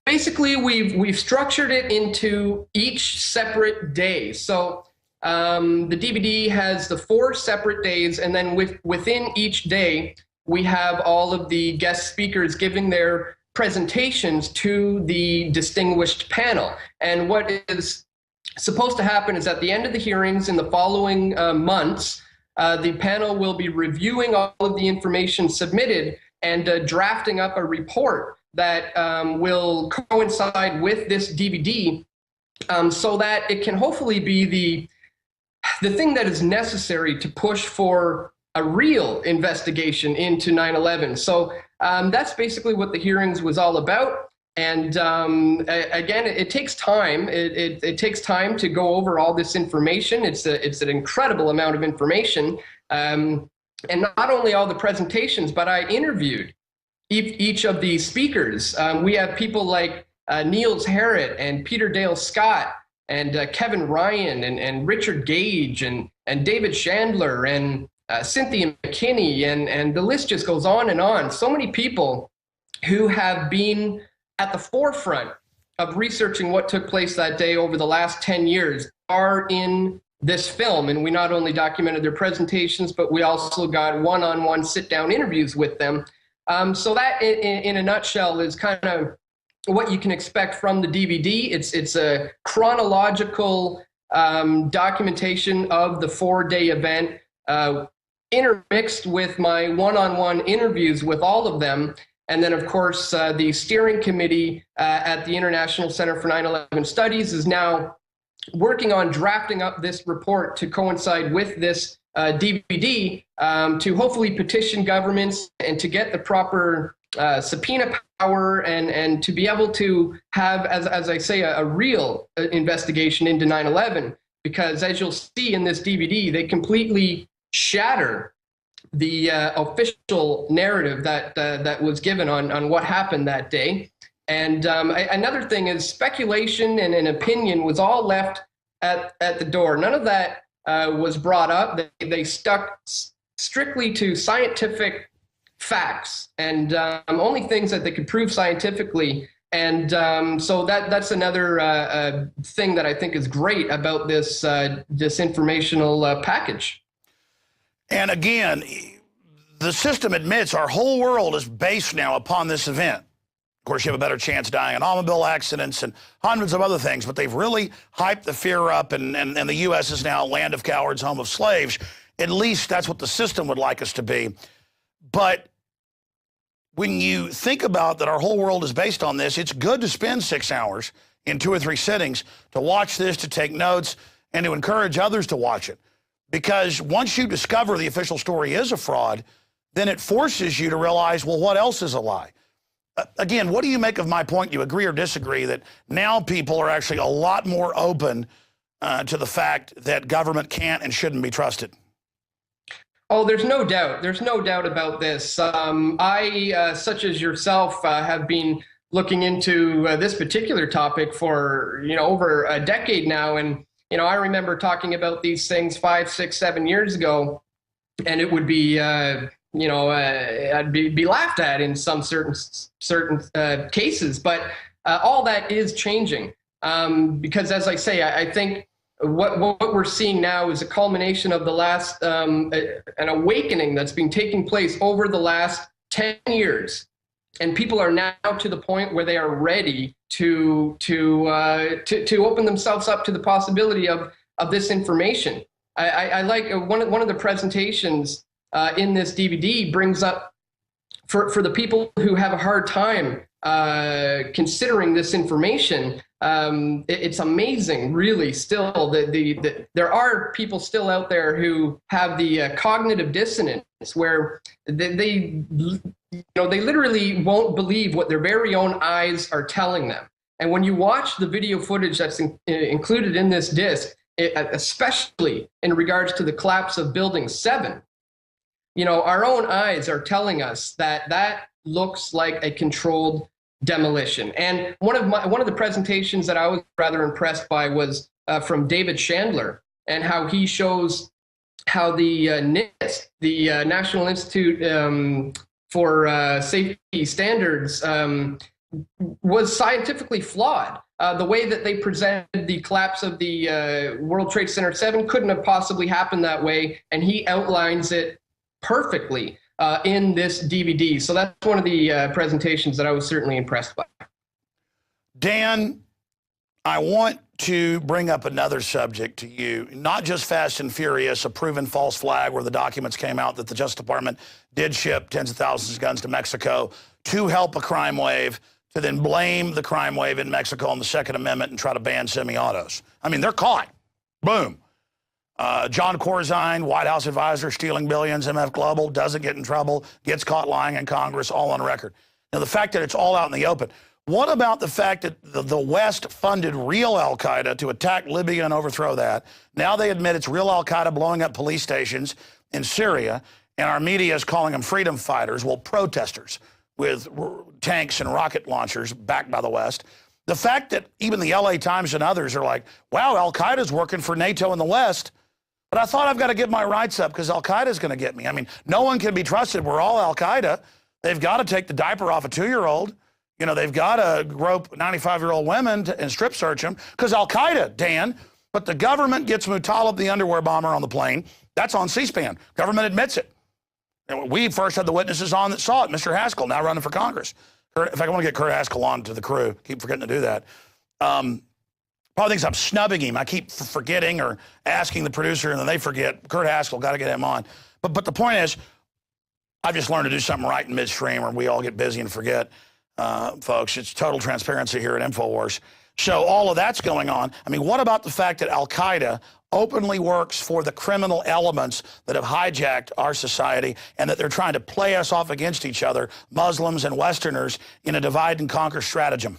Basically, we've structured it into each separate day. So the DVD has the 4 separate days, and then within each day, we have all of the guest speakers giving their presentations to the distinguished panel. And what is supposed to happen is, at the end of the hearings in the following months, the panel will be reviewing all of the information submitted and drafting up a report that will coincide with this DVD, so that it can hopefully be the thing that is necessary to push for a real investigation into 9/11. So that's basically what the hearings was all about. And again, it takes time. It takes time to go over all this information. It's an incredible amount of information. And not only all the presentations, but I interviewed each of the speakers. We have people like Niels Harrit and Peter Dale Scott and Kevin Ryan and Richard Gage and David Chandler and Cynthia McKinney, and the list just goes on and on. So many people who have been at the forefront of researching what took place that day over the last 10 years are in this film. And we not only documented their presentations, but we also got one-on-one sit-down interviews with them. So that, in a nutshell, is kind of what you can expect from the DVD. It's a chronological documentation of the 4-day event, intermixed with my one-on-one interviews with all of them. And then, of course, the steering committee at the International Center for 9/11 Studies is now working on drafting up this report to coincide with this DVD, to hopefully petition governments and to get the proper subpoena power and to be able to have, as I say, a real investigation into 9/11. Because, as you'll see in this DVD, they completely shatter the official narrative that was given on what happened that day. And another thing is, speculation and an opinion was all left at the door. None of that was brought up. They stuck strictly to scientific facts and only things that they could prove scientifically. And so that's another thing that I think is great about this informational package. And again, the system admits our whole world is based now upon this event. Of course, you have a better chance dying in automobile accidents and hundreds of other things, but they've really hyped the fear up, and the U.S. is now land of cowards, home of slaves. At least that's what the system would like us to be. But when you think about that our whole world is based on this, it's good to spend 6 hours in 2 or 3 sittings to watch this, to take notes, and to encourage others to watch it. Because once you discover the official story is a fraud, then it forces you to realize, well, what else is a lie? Again, what do you make of my point? Do you agree or disagree that now people are actually a lot more open to the fact that government can't and shouldn't be trusted? Oh, there's no doubt. There's no doubt about this. I, such as yourself, have been looking into this particular topic for, over a decade now. And, I remember talking about these things 5, 6, 7 years ago, and it would be, I'd be laughed at in some certain cases. But all that is changing because, as I say, I think what we're seeing now is a culmination of the last an awakening that's been taking place over the last 10 years. And people are now to the point where they are ready to open themselves up to the possibility of this information. I like one of the presentations in this DVD brings up for the people who have a hard time considering this information. It's amazing, really. Still, there are people still out there who have the cognitive dissonance where they literally won't believe what their very own eyes are telling them. And when you watch the video footage that's included in this disc, especially in regards to the collapse of Building 7, our own eyes are telling us that looks like a controlled demolition. And one of the presentations that I was rather impressed by was from David Chandler, and how he shows how the NIST, the National Institute for Safety Standards, was scientifically flawed. The way that they presented the collapse of the World Trade Center 7 couldn't have possibly happened that way, and he outlines it perfectly in this DVD. So that's one of the presentations that I was certainly impressed by. Dan, I want to bring up another subject to you, not just Fast and Furious, a proven false flag where the documents came out that the Justice Department did ship tens of thousands of guns to Mexico to help a crime wave, to then blame the crime wave in Mexico on the Second Amendment and try to ban semi-autos. I mean, they're caught. Boom. John Corzine, White House advisor, stealing billions, MF Global, doesn't get in trouble, gets caught lying in Congress, all on record. Now, the fact that it's all out in the open. What about the fact that the West funded real al-Qaeda to attack Libya and overthrow that? Now they admit it's real al-Qaeda blowing up police stations in Syria, and our media is calling them freedom fighters, well, protesters with tanks and rocket launchers backed by the West. The fact that even the LA Times and others are like, wow, al-Qaeda's working for NATO in the West, but I thought I've got to get my rights up because al-Qaeda's going to get me. I mean, no one can be trusted. We're all al-Qaeda. They've got to take the diaper off a 2-year-old. They've got to grope 95-year-old women and strip search them because al-Qaeda, Dan. But the government gets Muttalib, the underwear bomber, on the plane. That's on C-SPAN. Government admits it. And we first had the witnesses on that saw it. Mr. Haskell, now running for Congress. In fact, I want to get Kurt Haskell on to the crew. Keep forgetting to do that. Probably thinks I'm snubbing him. I keep forgetting or asking the producer, and then they forget. Kurt Haskell, got to get him on. But the point is, I've just learned to do something right in midstream, or we all get busy and forget. Folks, it's total transparency here at Infowars. So all of that's going on. I mean, what about the fact that al-Qaeda openly works for the criminal elements that have hijacked our society, and that they're trying to play us off against each other, Muslims and Westerners, in a divide and conquer stratagem?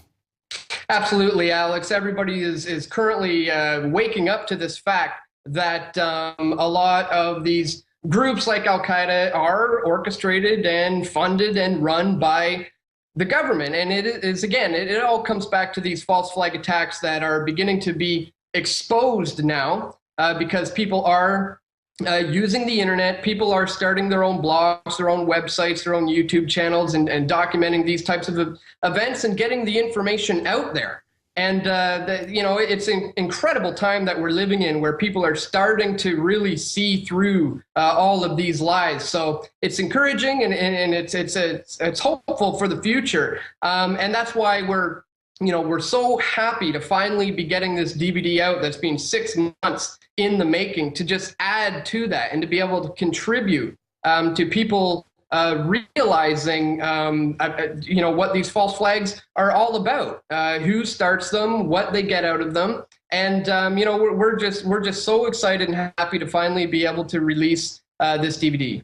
Absolutely, Alex. Everybody is currently waking up to this fact that a lot of these groups like al-Qaeda are orchestrated and funded and run by the government. And it is, again, it all comes back to these false flag attacks that are beginning to be exposed now because people are using the internet. People are starting their own blogs, their own websites, their own YouTube channels, and documenting these types of events and getting the information out there. And, it's an incredible time that we're living in where people are starting to really see through all of these lies. So it's encouraging and it's hopeful for the future. And that's why we're so happy to finally be getting this DVD out that's been 6 months in the making, to just add to that and to be able to contribute to people realizing, what these false flags are all about, who starts them, what they get out of them. And, we're just so excited and happy to finally be able to release this DVD.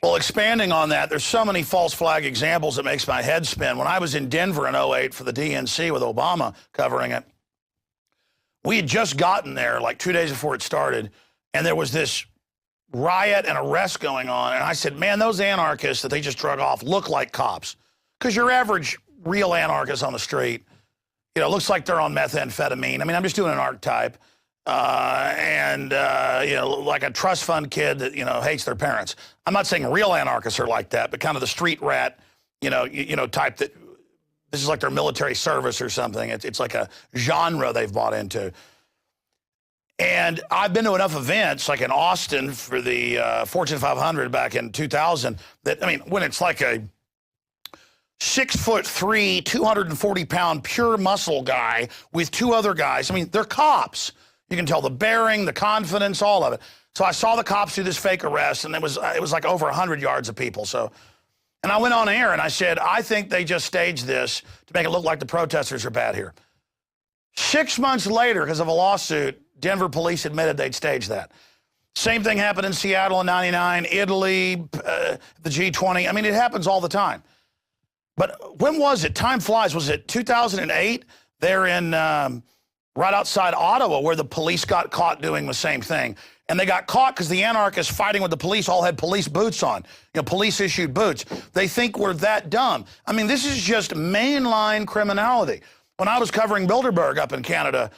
Well, expanding on that, there's so many false flag examples that makes my head spin. When I was in Denver in 2008 for the DNC with Obama covering it, we had just gotten there like 2 days before it started, and there was this riot and arrest going on. And I said, man, those anarchists that they just drug off look like cops. Because your average real anarchists on the street. You know, it looks like they're on methamphetamine. I mean, I'm just doing an archetype. You know, like a trust fund kid that, you know, hates their parents. I'm not saying real anarchists are like that, but kind of the street rat, you know, type that this is like their military service or something. It's like a genre they've bought into. And I've been to enough events, like in Austin for the Fortune 500 back in 2000, that, I mean, when it's like a 6'3", 240-pound pure muscle guy with two other guys. I mean, they're cops. You can tell the bearing, the confidence, all of it. So I saw the cops do this fake arrest, and it was like over 100 yards of people. And I went on air and I said, I think they just staged this to make it look like the protesters are bad here. 6 months later, because of a lawsuit, Denver police admitted they'd staged that. Same thing happened in Seattle in '99, Italy, the G20. I mean, it happens all the time. But when was it? Time flies. Was it 2008? They're in right outside Ottawa, where the police got caught doing the same thing. And they got caught because the anarchists fighting with the police all had police boots on, you know, police-issued boots. They think we're that dumb. I mean, this is just mainline criminality. When I was covering Bilderberg up in Canada,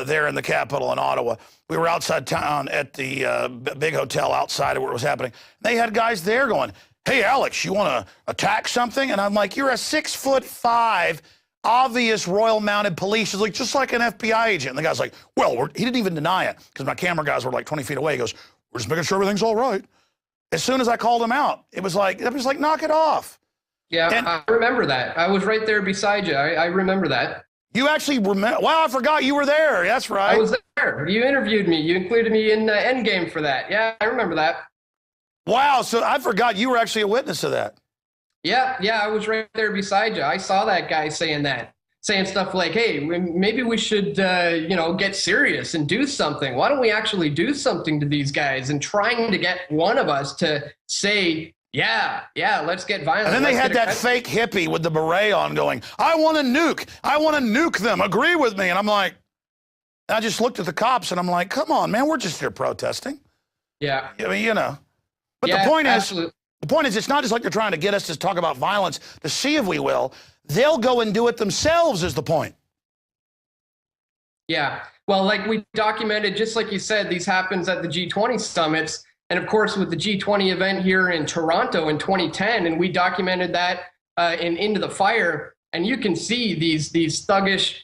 there in the capital in Ottawa, we were outside town at the big hotel outside of where it was happening. They had guys there going, hey, Alex, you want to attack something? And I'm like, you're a 6'5", obvious Royal Mounted Police. He's like, just like an FBI agent. And the guy's like, well, he didn't even deny it because my camera guys were like 20 feet away. He goes, we're just making sure everything's all right. As soon as I called him out, it was like, knock it off. Yeah, and I remember that. I was right there beside you. I remember that. You actually remember? Wow, I forgot you were there. That's right. I was there. You interviewed me. You included me in Endgame for that. Yeah, I remember that. Wow, so I forgot you were actually a witness to that. Yeah, I was right there beside you. I saw that guy saying stuff like, hey, maybe we should, get serious and do something. Why don't we actually do something to these guys? And trying to get one of us to say, yeah, let's get violent. And then they had that fake hippie with the beret on going, I want to nuke them, agree with me. And I'm like, I just looked at the cops and I'm like, come on, man, we're just here protesting. Yeah. I mean, you know. But yeah, the point is, it's not just like they're trying to get us to talk about violence to see if we will. They'll go and do it themselves is the point. Yeah. Well, like we documented, just like you said, these happens at the G20 summits. And of course, with the G20 event here in Toronto in 2010, and we documented that in Into the Fire. And you can see these thuggish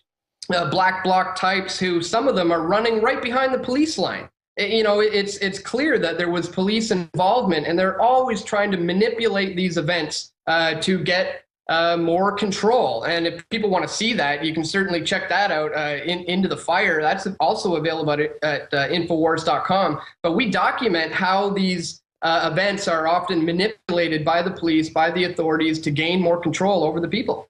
black bloc types who some of them are running right behind the police line. It's clear that there was police involvement, and they're always trying to manipulate these events to get more control. And if people want to see that, you can certainly check that out Into the Fire. That's also available at Infowars.com. But we document how these events are often manipulated by the police, by the authorities to gain more control over the people.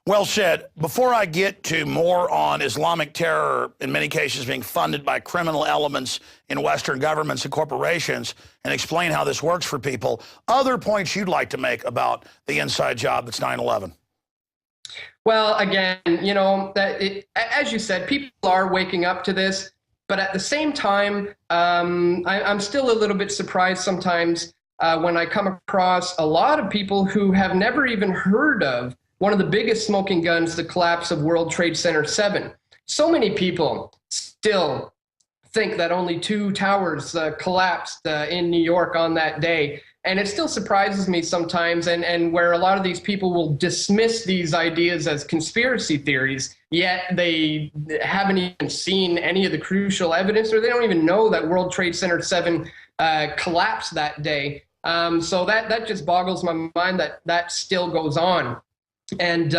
Well said. Before I get to more on Islamic terror, in many cases being funded by criminal elements in Western governments and corporations, and explain how this works for people, other points you'd like to make about the inside job that's 9/11? Well, again, as you said, people are waking up to this. But at the same time, I'm still a little bit surprised sometimes when I come across a lot of people who have never even heard of one of the biggest smoking guns, the collapse of World Trade Center 7. So many people still think that only 2 towers collapsed in New York on that day. And it still surprises me sometimes, and where a lot of these people will dismiss these ideas as conspiracy theories, yet they haven't even seen any of the crucial evidence, or they don't even know that World Trade Center 7 collapsed that day. So that just boggles my mind that still goes on. And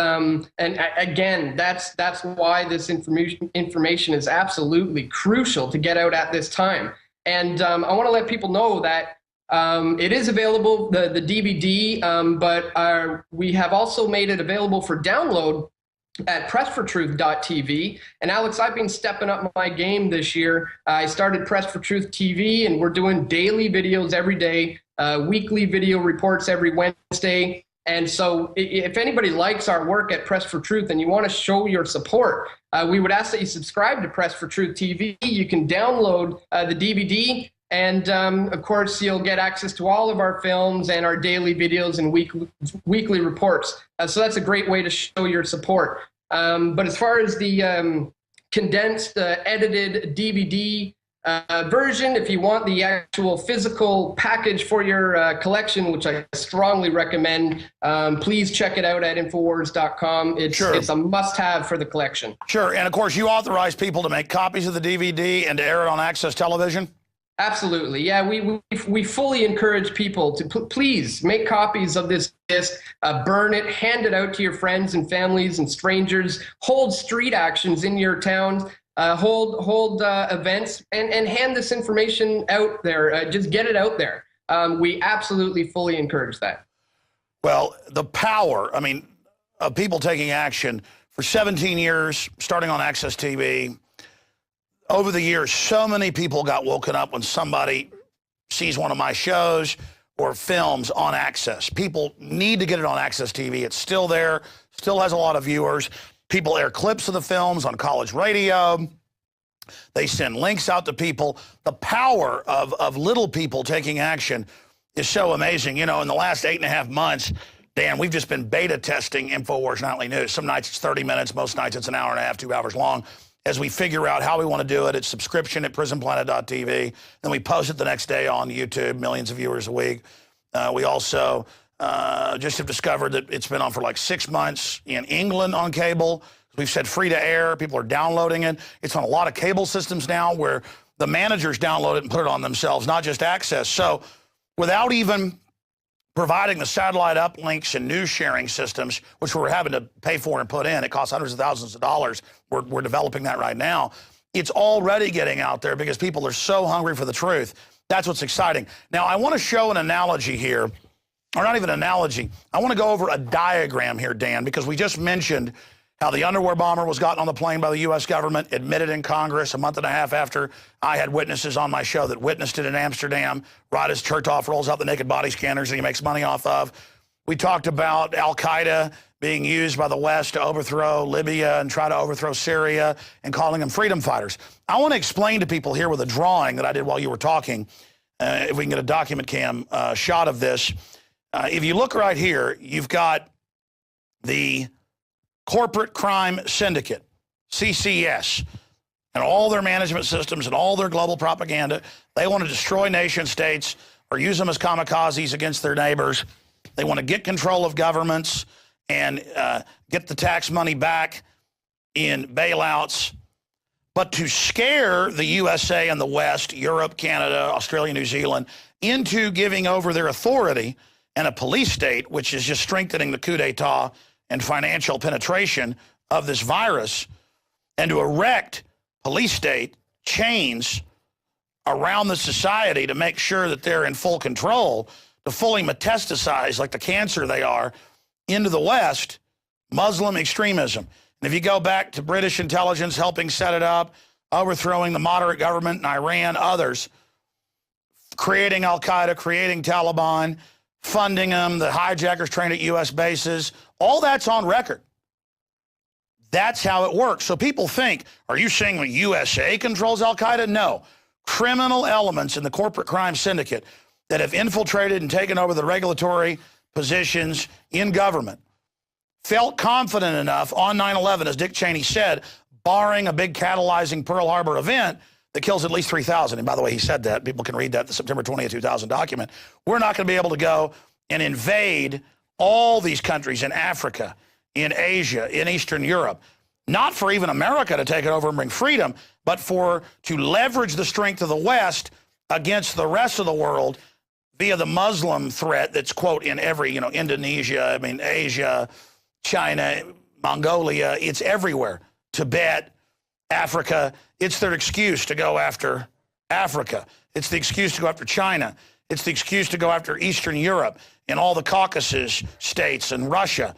again, that's why this information is absolutely crucial to get out at this time. And I want to let people know that it is available, the DVD, but we have also made it available for download at pressfortruth.tv. And Alex, I've been stepping up my game this year. I started Press for Truth TV, and we're doing daily videos every day, weekly video reports every Wednesday. And so if anybody likes our work at Press for Truth and you want to show your support, we would ask that you subscribe to Press for Truth TV. You can download the DVD And of course, you'll get access to all of our films and our daily videos and weekly reports. So that's a great way to show your support. But as far as the condensed, edited DVD version, if you want the actual physical package for your collection, which I strongly recommend, please check it out at Infowars.com. It's a must-have for the collection. Sure, and of course, you authorize people to make copies of the DVD and to air it on Access Television? Absolutely. Yeah, we fully encourage people to please make copies of this disc, burn it, hand it out to your friends and families and strangers, hold street actions in your towns, hold events, and hand this information out there. Just get it out there. We absolutely fully encourage that. Well, the power, I mean, of people taking action for 17 years, starting on Access TV. Over the years, so many people got woken up when somebody sees one of my shows or films on Access. People need to get it on Access TV. It's still there, still has a lot of viewers. People air clips of the films on college radio. They send links out to people. The power of little people taking action is so amazing. You know, in the last 8.5 months, Dan, we've just been beta testing Infowars Nightly News. Some nights it's 30 minutes, most nights it's an hour and a half, 2 hours long. As we figure out how we want to do it, it's subscription at prisonplanet.tv. Then we post it the next day on YouTube, millions of viewers a week. We also just have discovered that it's been on for like 6 months in England on cable. We've said free to air. People are downloading it. It's on a lot of cable systems now where the managers download it and put it on themselves, not just Access. So without even providing the satellite uplinks and news sharing systems, which we're having to pay for and put in. It costs hundreds of thousands of dollars. We're developing that right now. It's already getting out there because people are so hungry for the truth. That's what's exciting. Now, I want to show an analogy here, or not even an analogy. I want to go over a diagram here, Dan, because we just mentioned how the underwear bomber was gotten on the plane by the U.S. government, admitted in Congress a month and a half after I had witnesses on my show that witnessed it in Amsterdam, right as Chertoff rolls out the naked body scanners that he makes money off of. We talked about al-Qaeda being used by the West to overthrow Libya and try to overthrow Syria and calling them freedom fighters. I want to explain to people here with a drawing that I did while you were talking, if we can get a document cam shot of this. If you look right here, you've got the Corporate Crime Syndicate, CCS, and all their management systems and all their global propaganda. They want to destroy nation states or use them as kamikazes against their neighbors. They want to get control of governments and get the tax money back in bailouts. But to scare the USA and the West, Europe, Canada, Australia, New Zealand, into giving over their authority and a police state, which is just strengthening the coup d'etat and financial penetration of this virus, and to erect police state chains around the society to make sure that they're in full control, to fully metastasize like the cancer they are into the West, Muslim extremism. And if you go back to British intelligence helping set it up, overthrowing the moderate government in Iran, others, creating al-Qaeda, creating Taliban, funding them, the hijackers trained at U.S. bases, all that's on record. That's how it works. So people think, are you saying the USA controls al-Qaeda? No. Criminal elements in the corporate crime syndicate that have infiltrated and taken over the regulatory positions in government felt confident enough on 9/11, as Dick Cheney said, barring a big catalyzing Pearl Harbor event that kills at least 3,000. And by the way, he said that. People can read that, the September 20th, 2000 document. We're not going to be able to go and invade all these countries in Africa, in Asia, in Eastern Europe, not for even America to take it over and bring freedom, but to leverage the strength of the West against the rest of the world via the Muslim threat that's, quote, in every, Indonesia, Asia, China, Mongolia, it's everywhere. Tibet, Africa, it's their excuse to go after Africa. It's the excuse to go after China. It's the excuse to go after Eastern Europe and all the Caucasus states and Russia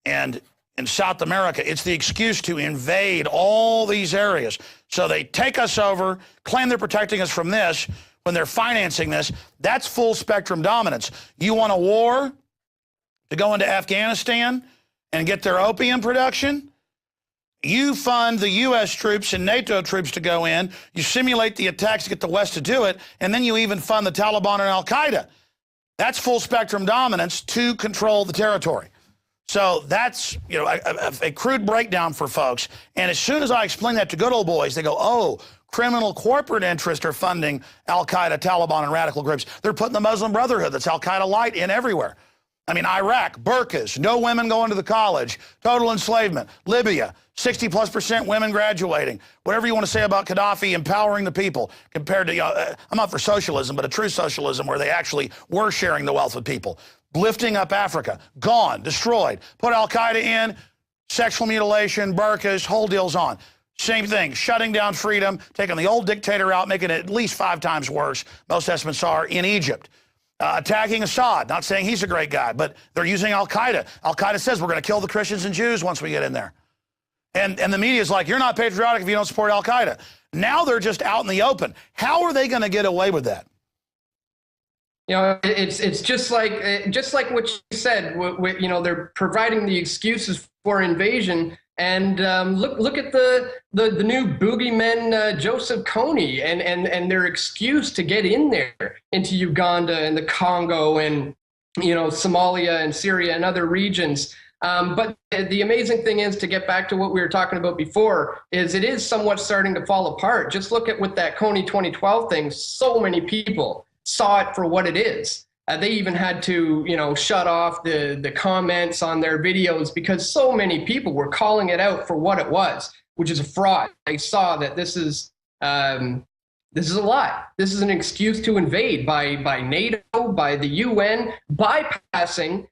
and in South America. It's the excuse to invade all these areas. So they take us over, claim they're protecting us from this when they're financing this. That's full spectrum dominance. You want a war to go into Afghanistan and get their opium production? You fund the U.S. troops and NATO troops to go in. You simulate the attacks to get the West to do it. And then you even fund the Taliban and al-Qaeda. That's full spectrum dominance to control the territory. So that's, you know, a crude breakdown for folks. And as soon as I explain that to good old boys, they go, oh, criminal corporate interests are funding al-Qaeda, Taliban, and radical groups. They're putting the Muslim Brotherhood, that's al-Qaeda light, in everywhere. I mean, Iraq, burqas, no women going to the college, total enslavement. Libya, 60+% women graduating. Whatever you want to say about Gaddafi empowering the people compared to, you know, I'm not for socialism, but a true socialism where they actually were sharing the wealth with people. Lifting up Africa, gone, destroyed. Put al-Qaeda in, sexual mutilation, burqas, whole deal's on. Same thing, shutting down freedom, taking the old dictator out, making it at least 5 times worse, most estimates are, in Egypt. Attacking Assad, not saying he's a great guy, but they're using al-Qaeda. Al-Qaeda says we're going to kill the Christians and Jews once we get in there. And the media's like, you're not patriotic if you don't support al-Qaeda. Now they're just out in the open. How are they going to get away with that? You know, it's just like what you said. You know, they're providing the excuses for invasion. And look at the new boogeyman Joseph Kony and their excuse to get in there into Uganda and the Congo and, you know, Somalia and Syria and other regions. But the amazing thing is, to get back to what we were talking about before, is it is somewhat starting to fall apart. Just look at with that Kony 2012 thing. So many people saw it for what it is. They even had to, you know, shut off the comments on their videos because so many people were calling it out for what it was, which is a fraud. They saw that this is a lie. This is an excuse to invade by NATO, by the UN, bypassing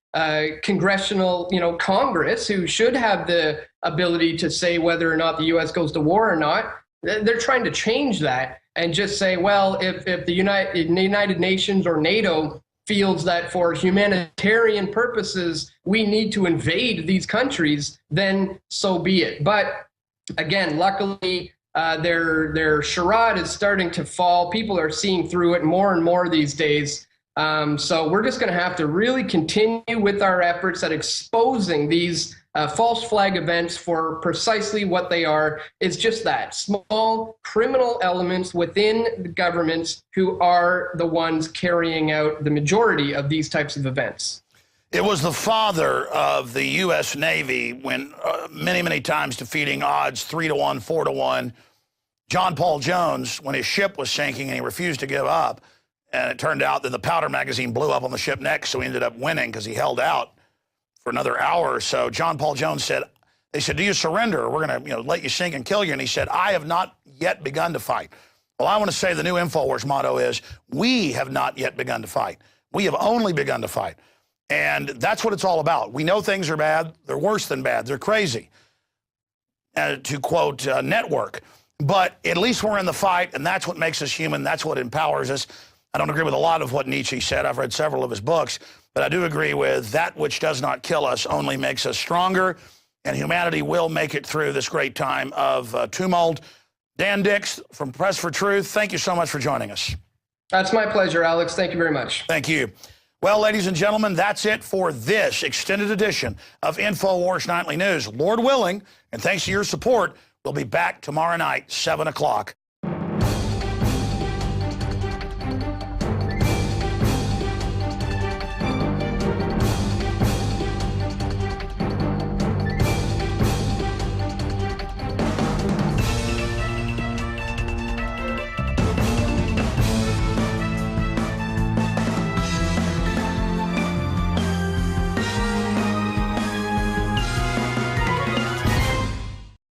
congressional, you know, Congress, who should have the ability to say whether or not the U.S. goes to war or not. They're trying to change that and just say, well, if the United Nations or NATO feels that for humanitarian purposes we need to invade these countries, then so be it. But again, luckily, their charade is starting to fall. People are seeing through it more and more these days. So we're just going to have to really continue with our efforts at exposing these false flag events for precisely what they are. It's just that, small criminal elements within the governments who are the ones carrying out the majority of these types of events. It was the father of the U.S. Navy when many, many times defeating odds 3-1, 4-1. John Paul Jones, when his ship was sinking and he refused to give up, and it turned out that the powder magazine blew up on the ship next, so he ended up winning because he held out for another hour or so. John Paul Jones said, they said, do you surrender or we're going to, you know, let you sink and kill you? And he said, I have not yet begun to fight. Well, I want to say the new Infowars motto is, we have not yet begun to fight. We have only begun to fight. And that's what it's all about. We know things are bad. They're worse than bad. They're crazy, to quote Network. But at least we're in the fight, and that's what makes us human. That's what empowers us. I don't agree with a lot of what Nietzsche said. I've read several of his books. But I do agree with that which does not kill us only makes us stronger, and humanity will make it through this great time of tumult. Dan Dicks from Press for Truth, thank you so much for joining us. That's my pleasure, Alex. Thank you very much. Thank you. Well, ladies and gentlemen, that's it for this extended edition of Infowars Nightly News. Lord willing, and thanks to your support, we'll be back tomorrow night, 7 o'clock.